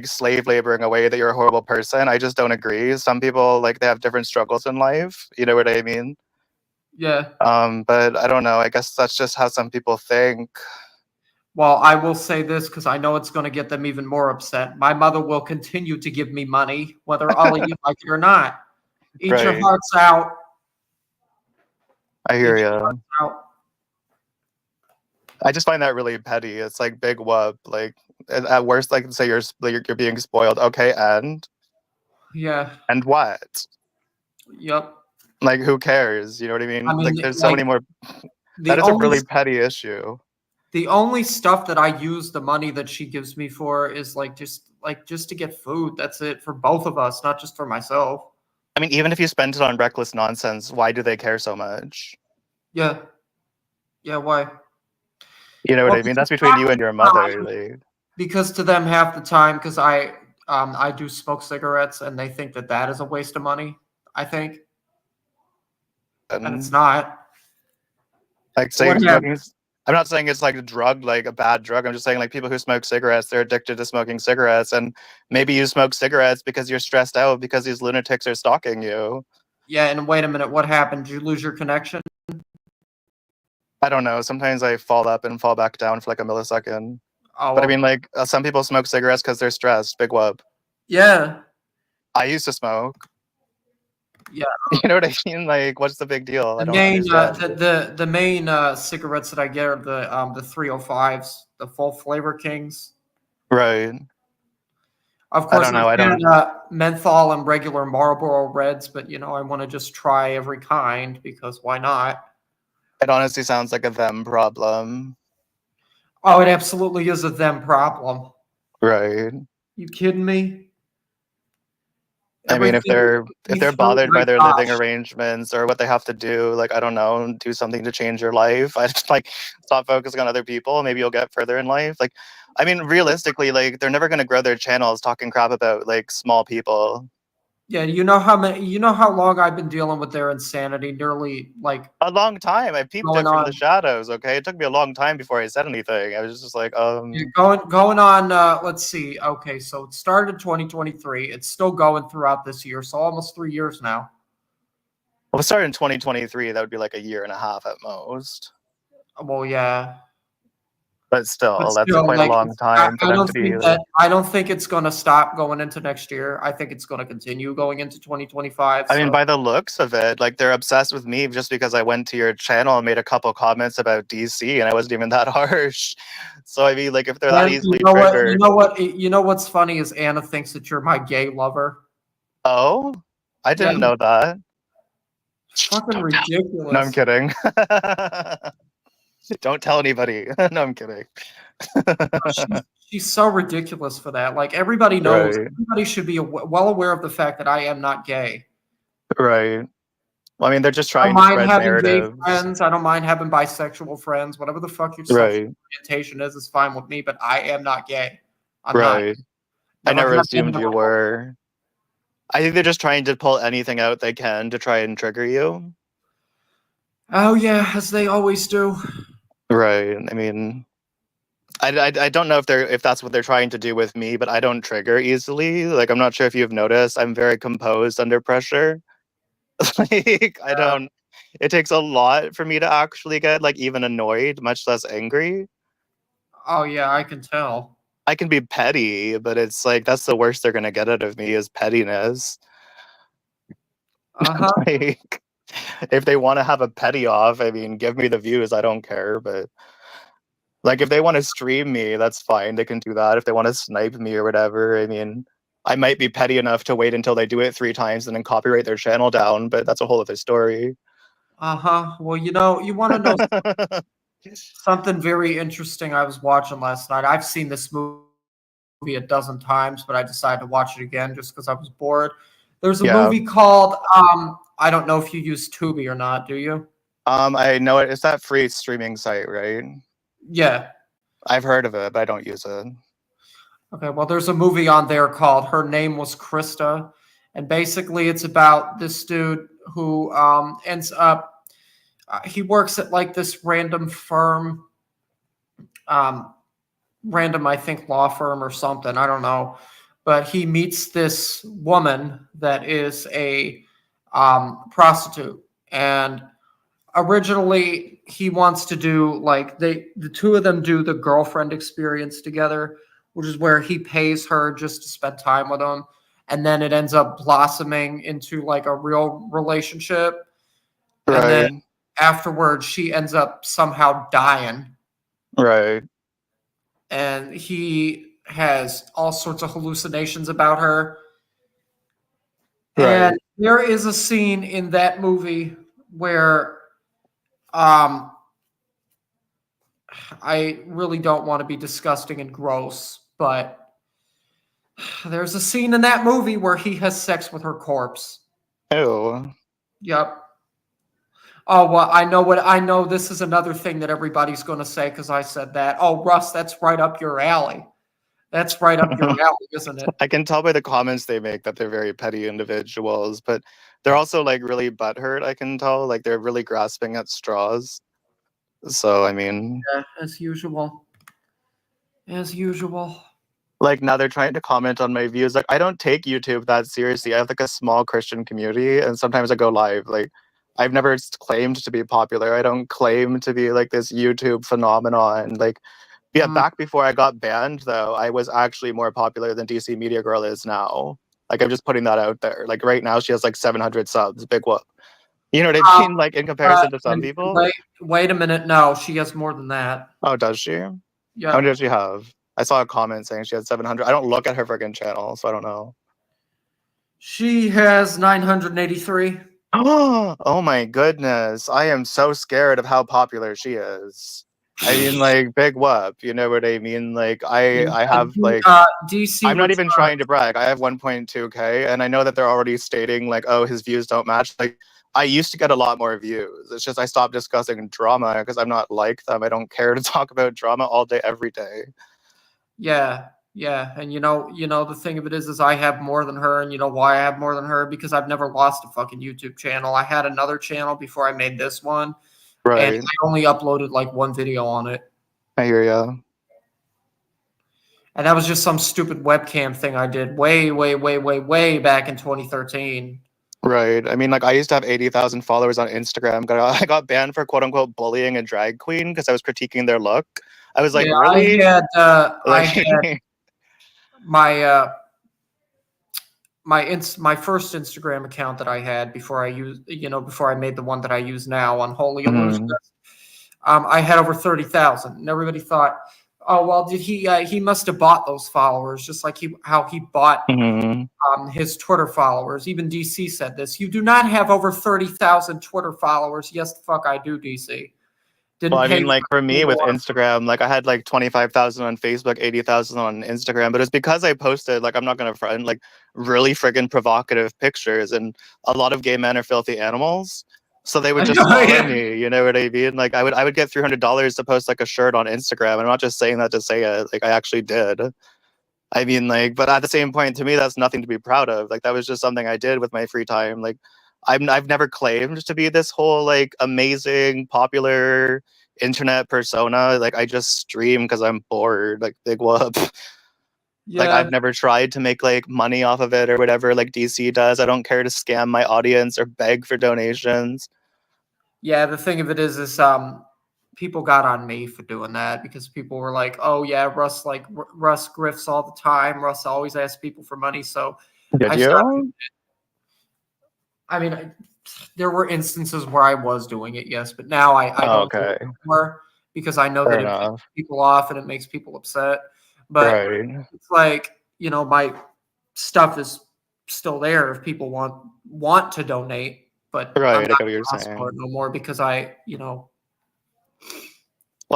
slave laboring away that you're a horrible person. I just don't agree. Some people like they have different struggles in life. You know what I mean? Yeah. But I don't know. I guess that's just how some people think. Well, I will say this because I know it's going to get them even more upset. My mother will continue to give me money, whether all of you like it or not. Eat your hearts out. I hear you. I just find that really petty. It's like big whoop. Like at worst, like say you're being spoiled. Okay, and and what? Yep. Like who cares? You know what I mean? Like there's so many more. That is a really petty issue. The only stuff that I use the money that she gives me for is just to get food. That's it for both of us, not just for myself. I mean, even if you spend it on reckless nonsense, why do they care so much? Yeah. Yeah, why? You know what I mean? That's between you and your mother. Because to them, half the time, because I do smoke cigarettes, and they think that is a waste of money. I think, and it's not. Like saying smoking. I'm not saying it's like a drug, like a bad drug. I'm just saying like people who smoke cigarettes, they're addicted to smoking cigarettes, and maybe you smoke cigarettes because you're stressed out because these lunatics are stalking you. Yeah, and wait a minute, what happened? Did you lose your connection? I don't know. Sometimes I fall up and fall back down for like a millisecond. Oh, But I mean, like, some people smoke cigarettes because they're stressed. Big whoop. yeah. I used to smoke. Yeah. You know what I mean? Like, what's the big deal? I The don't understand. the main cigarettes that I get are the 305s, the full flavor kings. Right. Of course, I don't know. I don't. menthol and regular Marlboro Reds, but I want to just try every kind because why not? It honestly sounds like a them problem. Oh, it absolutely is a them problem. Right. You kidding me? I mean, if they're bothered by their living gosh. arrangements or what they have to do, like, I don't know, do something to change your life. I just like stop focusing on other people. Maybe you'll get further in life. Like, I mean, realistically, like, they're never gonna grow their channels talking crap about like small people. Yeah, you know how long I've been dealing with their insanity, nearly like A long time. I peeped it going from on. the shadows. Okay, it took me a long time before I said anything. I was just like, going on. Let's see. Okay, so it started 2023. It's still going throughout this year, so almost 3 years now. Well, it started in 2023. That would be like a year and a half at most. Well, yeah. But still, that's quite a long time for them to be. I don't think it's going to stop going into next year. I think it's going to continue going into 2025. I mean, by the looks of it, like, they're obsessed with me just because I went to your channel and made a couple comments about DC, and I wasn't even that harsh. So I mean, like, if they're that easily triggered, you know what's funny is Anna thinks that you're my gay lover. Oh, I didn't know that. It's fucking ridiculous. No, I'm kidding. Don't tell anybody. No, I'm kidding. She's so ridiculous for that. Like, everybody knows. Right. Everybody should be well aware of the fact that I am not gay. Right. Well, I mean, they're just trying I don't to mind spread having narratives. gay friends. I don't mind having bisexual friends. Whatever the fuck your sexual orientation is fine with me. But I am not gay. I'm Right. not. I never have assumed been, you were. I think they're just trying to pull anything out they can to try and trigger you. Oh yeah, as they always do. Right. I mean, I don't know if that's what they're trying to do with me, but I don't trigger easily. Like, I'm not sure if you've noticed, I'm very composed under pressure. Like, I don't. It takes a lot for me to actually get like even annoyed, much less angry. Oh yeah, I can tell. I can be petty, but it's like that's the worst they're gonna get out of me is pettiness. Like, if they want to have a petty off, I mean, give me the views. I don't care. But like, if they want to stream me, that's fine. They can do that. If they want to snipe me or whatever, I mean, I might be petty enough to wait until they do it 3 times and then copyright their channel down. But that's a whole other story. Well, you want to know something very interesting I was watching last night. I've seen this movie a dozen times, but I decided to watch it again just because I was bored. There's a movie called I don't know if you use Tubi or not, do you? I know it. It's that free streaming site, right? Yeah. I've heard of it, but I don't use it. Okay, well, there's a movie on there called Her Name Was Krista, and basically it's about this dude who ends up he works at like this random firm, random, I think, law firm or something. I don't know. But he meets this woman that is a prostitute. And originally he wants to do like the two of them do the girlfriend experience together, which is where he pays her just to spend time with him. And then it ends up blossoming into like a real relationship. Right. And then afterwards, she ends up somehow dying. Right. And he has all sorts of hallucinations about her. Right. And there is a scene in that movie where I really don't want to be disgusting and gross, but there's a scene in that movie where he has sex with her corpse. Ew. Yep. Oh, well, I know this is another thing that everybody's going to say because I said that. Oh, Russ, that's right up your alley. That's right up your alley, isn't it? I can tell by the comments they make that they're very petty individuals, but they're also like really butthurt. I can tell, like, they're really grasping at straws. So, I mean, yeah, as usual. As usual. Like, now they're trying to comment on my views. Like, I don't take YouTube that seriously. I have like a small Christian community, and sometimes I go live. Like, I've never claimed to be popular. I don't claim to be like this YouTube phenomenon. Like, yeah, back before I got banned, though, I was actually more popular than DC Media Girl is now. Like, I'm just putting that out there. Like, right now, she has like 700 subs. Big whoop. You know what I mean? Like, in comparison to some people. Wait a minute. No, she has more than that. Oh, does she? Yeah. How many does she have? I saw a comment saying she had 700. I don't look at her freaking channel, so I don't know. She has 983. Oh my goodness. I am so scared of how popular she is. I mean, like, big whoop. You know what I mean? Like, I have, like, DC I'm not even trying to brag. I have 1.2K, and I know that they're already stating, like, oh, his views don't match. Like, I used to get a lot more views. It's just I stopped discussing drama because I'm not like them. I don't care to talk about drama all day, every day. Yeah. And you know, the thing of it is I have more than her, and you know why I have more than her? Because I've never lost a fucking YouTube channel. I had another channel before I made this one. Right. And I only uploaded like one video on it. I hear ya. And that was just some stupid webcam thing I did way back in 2013. Right. I mean, like, I used to have 80,000 followers on Instagram. I got banned for quote-unquote bullying a drag queen because I was critiquing their look. I was like, really? I had my my first Instagram account that I had before I made the one that I use now on Holy Illusions. I had over 30,000, and everybody thought, oh well, did he must have bought those followers, just like how he bought his Twitter followers. Even DC said this. You do not have over 30,000 Twitter followers. Yes, the fuck I do, DC. Well, I mean, like, for me with Instagram, like, I had like 25,000 on Facebook, 80,000 on Instagram, but it's because I posted, like, I'm not gonna front, like, really friggin' provocative pictures, and a lot of gay men are filthy animals, so they would just follow me. You know what I mean? Like, I would get $300 to post like a shirt on Instagram. I'm not just saying that to say it. Like, I actually did. I mean, like, but at the same point, to me, that's nothing to be proud of. Like, that was just something I did with my free time. Like, I've never claimed to be this whole like amazing popular internet persona. Like, I just stream because I'm bored. Like, big whoop. Like, I've never tried to make like money off of it or whatever like DC does. I don't care to scam my audience or beg for donations. Yeah, the thing of it is people got on me for doing that because people were like, "Oh yeah, Russ grifts all the time. Russ always asks people for money." So I mean, there were instances where I was doing it, yes, but now I don't do it anymore because I know that it pisses people off and it makes people upset. But it's like, you know, my stuff is still there if people want to donate, but I'm not going to ask for it no more because well, I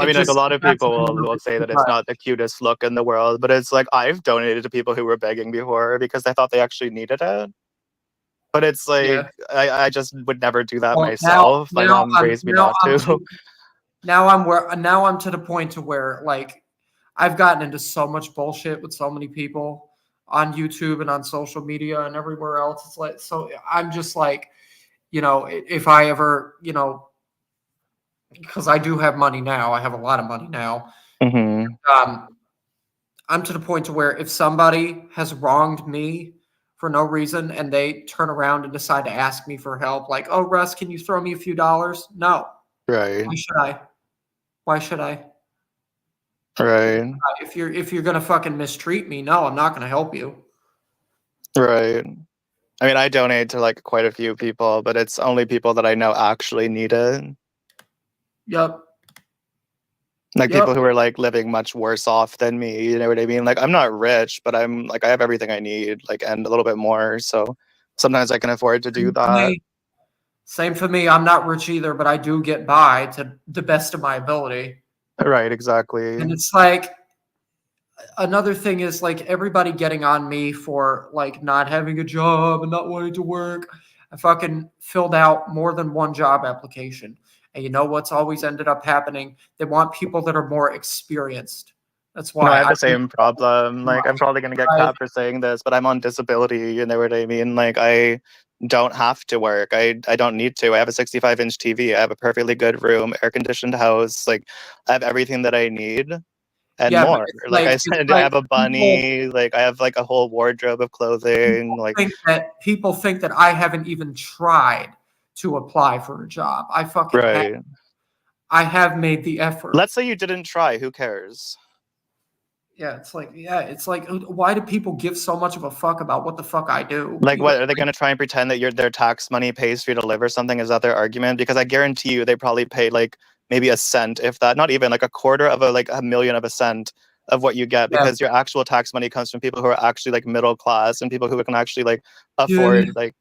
mean, like, a lot of people will say that it's not the cutest look in the world, but it's like, I've donated to people who were begging before because I thought they actually needed it. But it's like, I just would never do that myself. My mom raised me not to. Now I'm to the point to where, like, I've gotten into so much bullshit with so many people on YouTube and on social media and everywhere else. It's like, so I'm just like, you know, if I ever, you know, because I do have money now, I have a lot of money now. I'm to the point to where if somebody has wronged me for no reason and they turn around and decide to ask me for help, like, oh, Russ, can you throw me a few dollars? No. Right. Why should I? Right. If you're gonna fucking mistreat me, no, I'm not gonna help you. Right. I mean, I donate to like quite a few people, but it's only people that I know actually need it. Yep. Like people who are like living much worse off than me, you know what I mean? Like, I'm not rich, but I'm like, I have everything I need, like, and a little bit more. So sometimes I can afford to do that. Same for me. I'm not rich either, but I do get by to the best of my ability. Right, exactly. And it's like, another thing is like everybody getting on me for like not having a job and not wanting to work. I fucking filled out more than one job application. And you know what's always ended up happening? They want people that are more experienced. That's why I have the same problem. Like, I'm probably going to get crap for saying this, but I'm on disability. You know what I mean? Like, I don't have to work. I don't need to. I have a 65-inch TV. I have a perfectly good room, air-conditioned house. Like, I have everything that I need and more. Like I said, I have a bunny. Like, I have like a whole wardrobe of clothing. Like, people think that I haven't even tried to apply for a job. I fucking Right. I have made the effort. Let's say you didn't try. Who cares? Yeah, it's like, why do people give so much of a fuck about what the fuck I do? Like, what are they going to try and pretend that their tax money pays for you to live or something? Is that their argument? Because I guarantee you, they probably paid like maybe a cent, if that, not even like a quarter of a million of a cent of what you get, because your actual tax money comes from people who are actually like middle class and people who can actually like afford like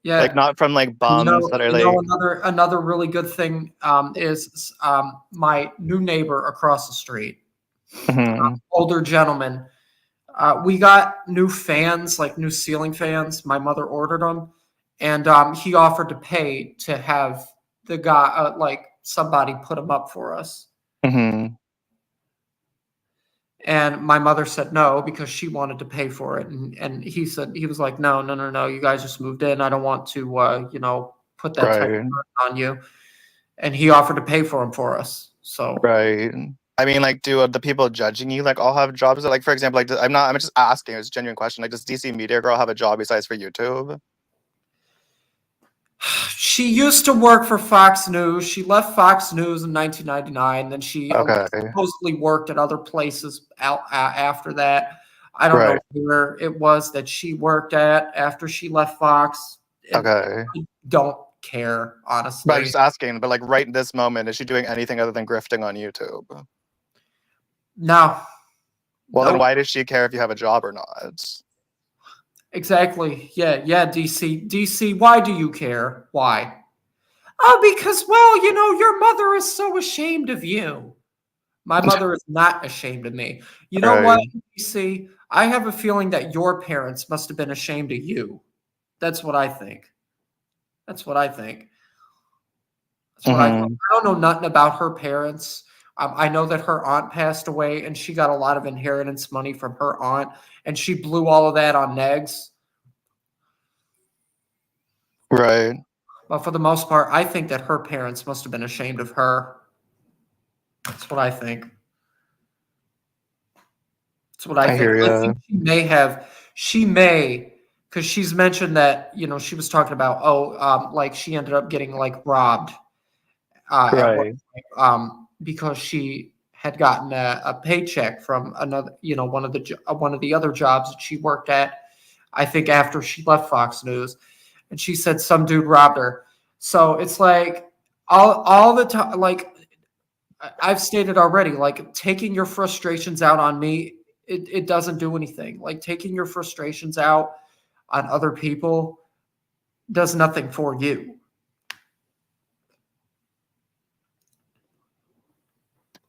not from like bums that are like. Another really good thing is my new neighbor across the street. Older gentleman. We got new fans, like new ceiling fans. My mother ordered them, and he offered to pay to have the guy, like somebody, put them up for us. And my mother said no because she wanted to pay for it, and he was like, no, you guys just moved in. I don't want to put that type of burden on you. And he offered to pay for them for us. So right. I mean, like, do the people judging you like all have jobs? Like, for example, like I'm just asking. It's a genuine question. Like, does DC Media Girl have a job besides for YouTube? She used to work for Fox News. She left Fox News in 1999. Then she supposedly worked at other places after that. I don't know where it was that she worked at after she left Fox. I don't care, honestly. But I'm just asking. But like right in this moment, is she doing anything other than grifting on YouTube? No. Well, then why does she care if you have a job or not? Exactly. Yeah, DC, why do you care? Why? Oh, because, well, your mother is so ashamed of you. My mother is not ashamed of me. You know what, DC? I have a feeling that your parents must have been ashamed of you. That's what I think. I don't know nothing about her parents. I know that her aunt passed away, and she got a lot of inheritance money from her aunt, and she blew all of that on negs. Right. But for the most part, I think that her parents must have been ashamed of her. That's what I think. I hear ya. I think she may, because she's mentioned that, she was talking about, like she ended up getting like robbed. At one point, because she had gotten a paycheck from another, one of the other jobs that she worked at, I think after she left Fox News, and she said some dude robbed her. So it's like all the time, like I've stated already, like taking your frustrations out on me, it doesn't do anything. Like taking your frustrations out on other people does nothing for you.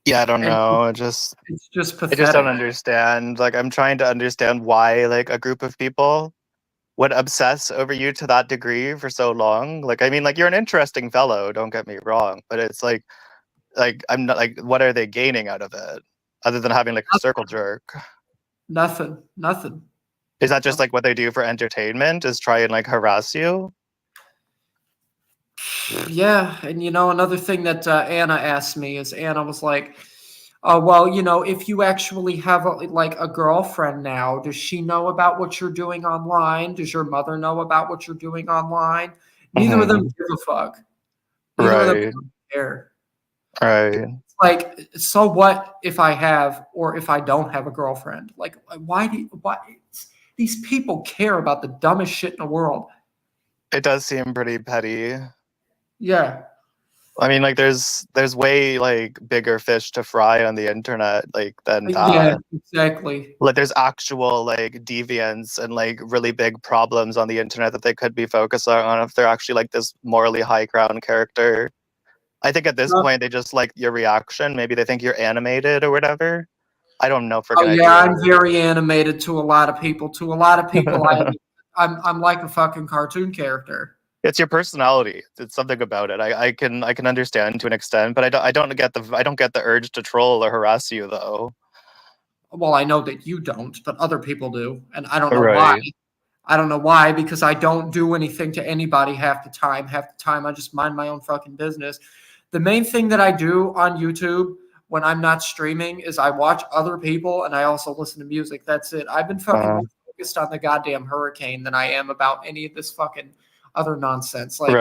Yeah, I don't know. It's just pathetic. I just don't understand. Like, I'm trying to understand why, like, a group of people would obsess over you to that degree for so long. Like, I mean, like, you're an interesting fellow, don't get me wrong, but it's like I'm not like, what are they gaining out of it other than having like a circle jerk? Nothing. Is that just like what they do for entertainment? Is try and like harass you? Yeah, and another thing that Anna asked me is Anna was like, well, if you actually have a girlfriend now, does she know about what you're doing online? Does your mother know about what you're doing online? Neither of them give a fuck. Neither of them care. Right. Like, so what if I have or if I don't have a girlfriend? Like, why these people care about the dumbest shit in the world? It does seem pretty petty. Yeah. I mean, like, there's way like bigger fish to fry on the internet, like than that. Yeah, exactly. Like, there's actual like deviance and like really big problems on the internet that they could be focusing on if they're actually like this morally high ground character. I think at this point they just like your reaction. Maybe they think you're animated or whatever. I don't know. I'm very animated to a lot of people. To a lot of people, I'm like a fucking cartoon character. It's your personality. It's something about it. I can understand to an extent, but I don't get the urge to troll or harass you though. Well, I know that you don't, but other people do, and I don't know why. I don't know why, because I don't do anything to anybody half the time. Half the time, I just mind my own fucking business. The main thing that I do on YouTube when I'm not streaming is I watch other people and I also listen to music. That's it. I've been fucking more focused on the goddamn hurricane than I am about any of this fucking other nonsense. Like,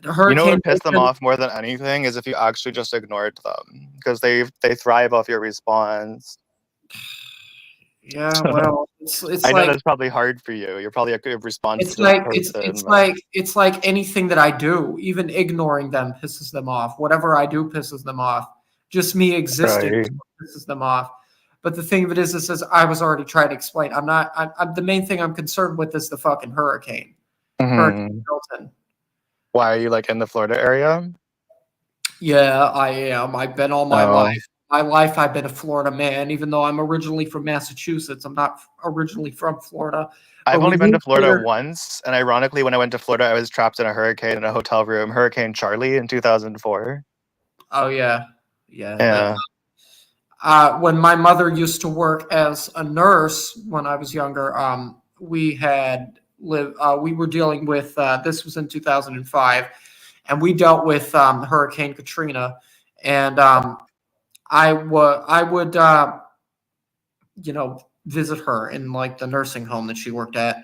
You know what would piss them Nathan- off more than anything is if you actually just ignored them, because they thrive off your response. Yeah, well, it's I know like that's probably hard for you. You're probably a good responsive it's like person. it's like anything that I do, even ignoring them pisses them off. Whatever I do pisses them off. Just me existing Right. pisses them off. But the thing of it is as I was already trying to explain, I'm the main thing I'm concerned with is the fucking hurricane. Hurricane Milton. Why are you like in the Florida area? Yeah, I am. I've been all my Oh. life. My life, I've been a Florida man, even though I'm originally from Massachusetts. I'm not originally from Florida. I've But only we been to moved Florida here- once, and ironically, when I went to Florida, I was trapped in a hurricane in a hotel room, Hurricane Charlie in 2004. Oh yeah, yeah. Yeah. When my mother used to work as a nurse when I was younger, we were dealing with this was in 2005, and we dealt with Hurricane Katrina, and I would visit her in like the nursing home that she worked at,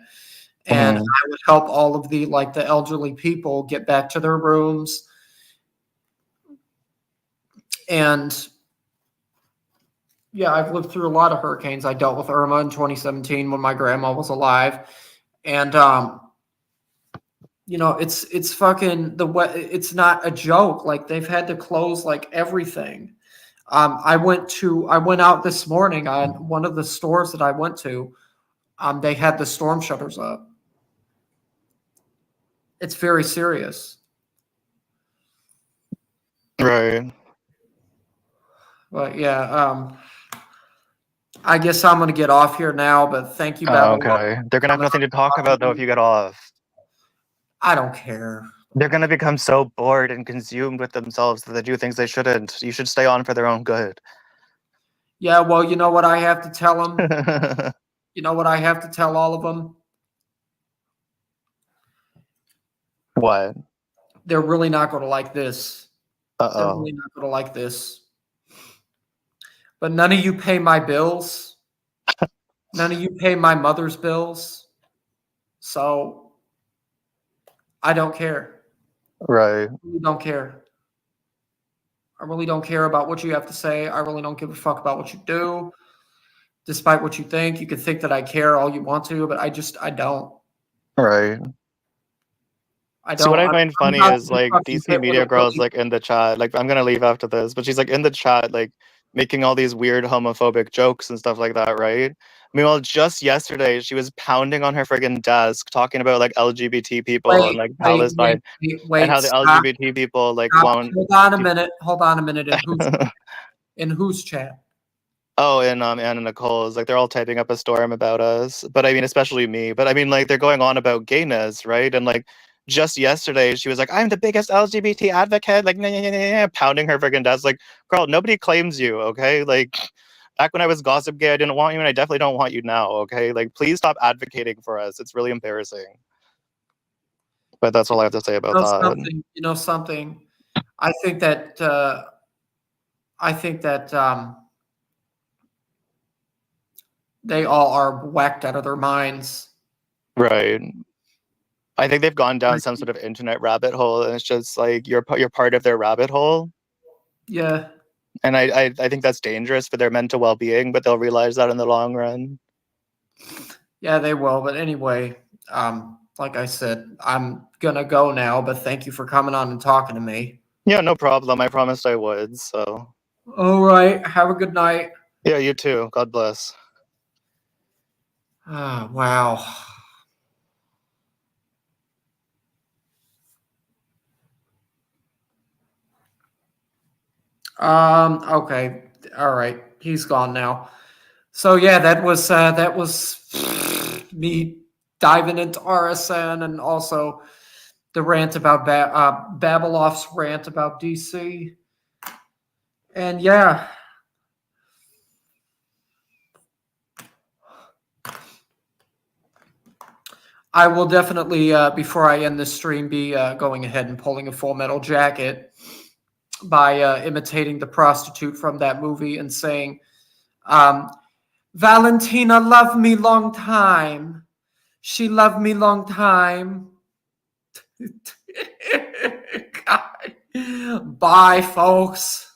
and I would help all of the elderly people get back to their rooms, and yeah, I've lived through a lot of hurricanes. I dealt with Irma in 2017 when my grandma was alive, and it's fucking it's not a joke. Like they've had to close like everything. I went out this morning on one of the stores that I went to. They had the storm shutters up. It's very serious. Right. But yeah, I guess I'm gonna get off here now. But thank you, Oh, BabbleOff. okay. They're gonna have nothing to talk about though if you get off. I don't care. They're gonna become so bored and consumed with themselves that they do things they shouldn't. You should stay on for their own good. Yeah, well, you know what I have to tell them? You know what I have to tell all of them? What? They're really not going to like this. They're Uh-oh. really not going to like this. But none of you pay my bills. None of you pay my mother's bills. So I don't care. Right. I really don't care. I really don't care about what you have to say. I really don't give a fuck about what you do. Despite what you think, you can think that I care all you want to, but I don't. Right. I don't. So what I find funny not is gonna like fucking DC hit Media with a Girls cookie. like in the chat. Like I'm gonna leave after this, but she's like in the chat, like making all these weird homophobic jokes and stuff like that, right? Meanwhile, just yesterday she was pounding on her friggin' desk talking about like LGBT people and like Palestine and how the stop. LGBT people like Stop. won't. Hold on a minute. Hold on a minute. In whose chat? Oh, and Anna and Nicole's like they're all typing up a storm about us, but I mean especially me. But I mean like they're going on about gayness, right? And like just yesterday she was like, "I'm the biggest LGBT advocate," like nah, nah, nah, nah, nah, pounding her friggin' desk. Like, girl, nobody claims you, okay? Like back when I was gossip gay, I didn't want you, and I definitely don't want you now, okay? Like, please stop advocating for us. It's really embarrassing. But that's all I have to say about that. You know something. I think that they all are whacked out of their minds. Right. I think they've gone down some sort of internet rabbit hole, and it's just like you're part of their rabbit hole. Yeah. And I think that's dangerous for their mental well-being, but they'll realize that in the long run. Yeah, they will. But anyway, like I said, I'm gonna go now. But thank you for coming on and talking to me. Yeah, no problem. I promised I would. So. All right. Have a good night. Yeah, you too. God bless. Ah, wow. Okay. All right. He's gone now. So yeah, that was me diving into RSN and also the rant about BabbleOff's rant about DC. And yeah. I will definitely, before I end this stream, be going ahead and pulling a Full Metal Jacket by imitating the prostitute from that movie and saying, Valentina loved me long time. She loved me long time. Bye, folks.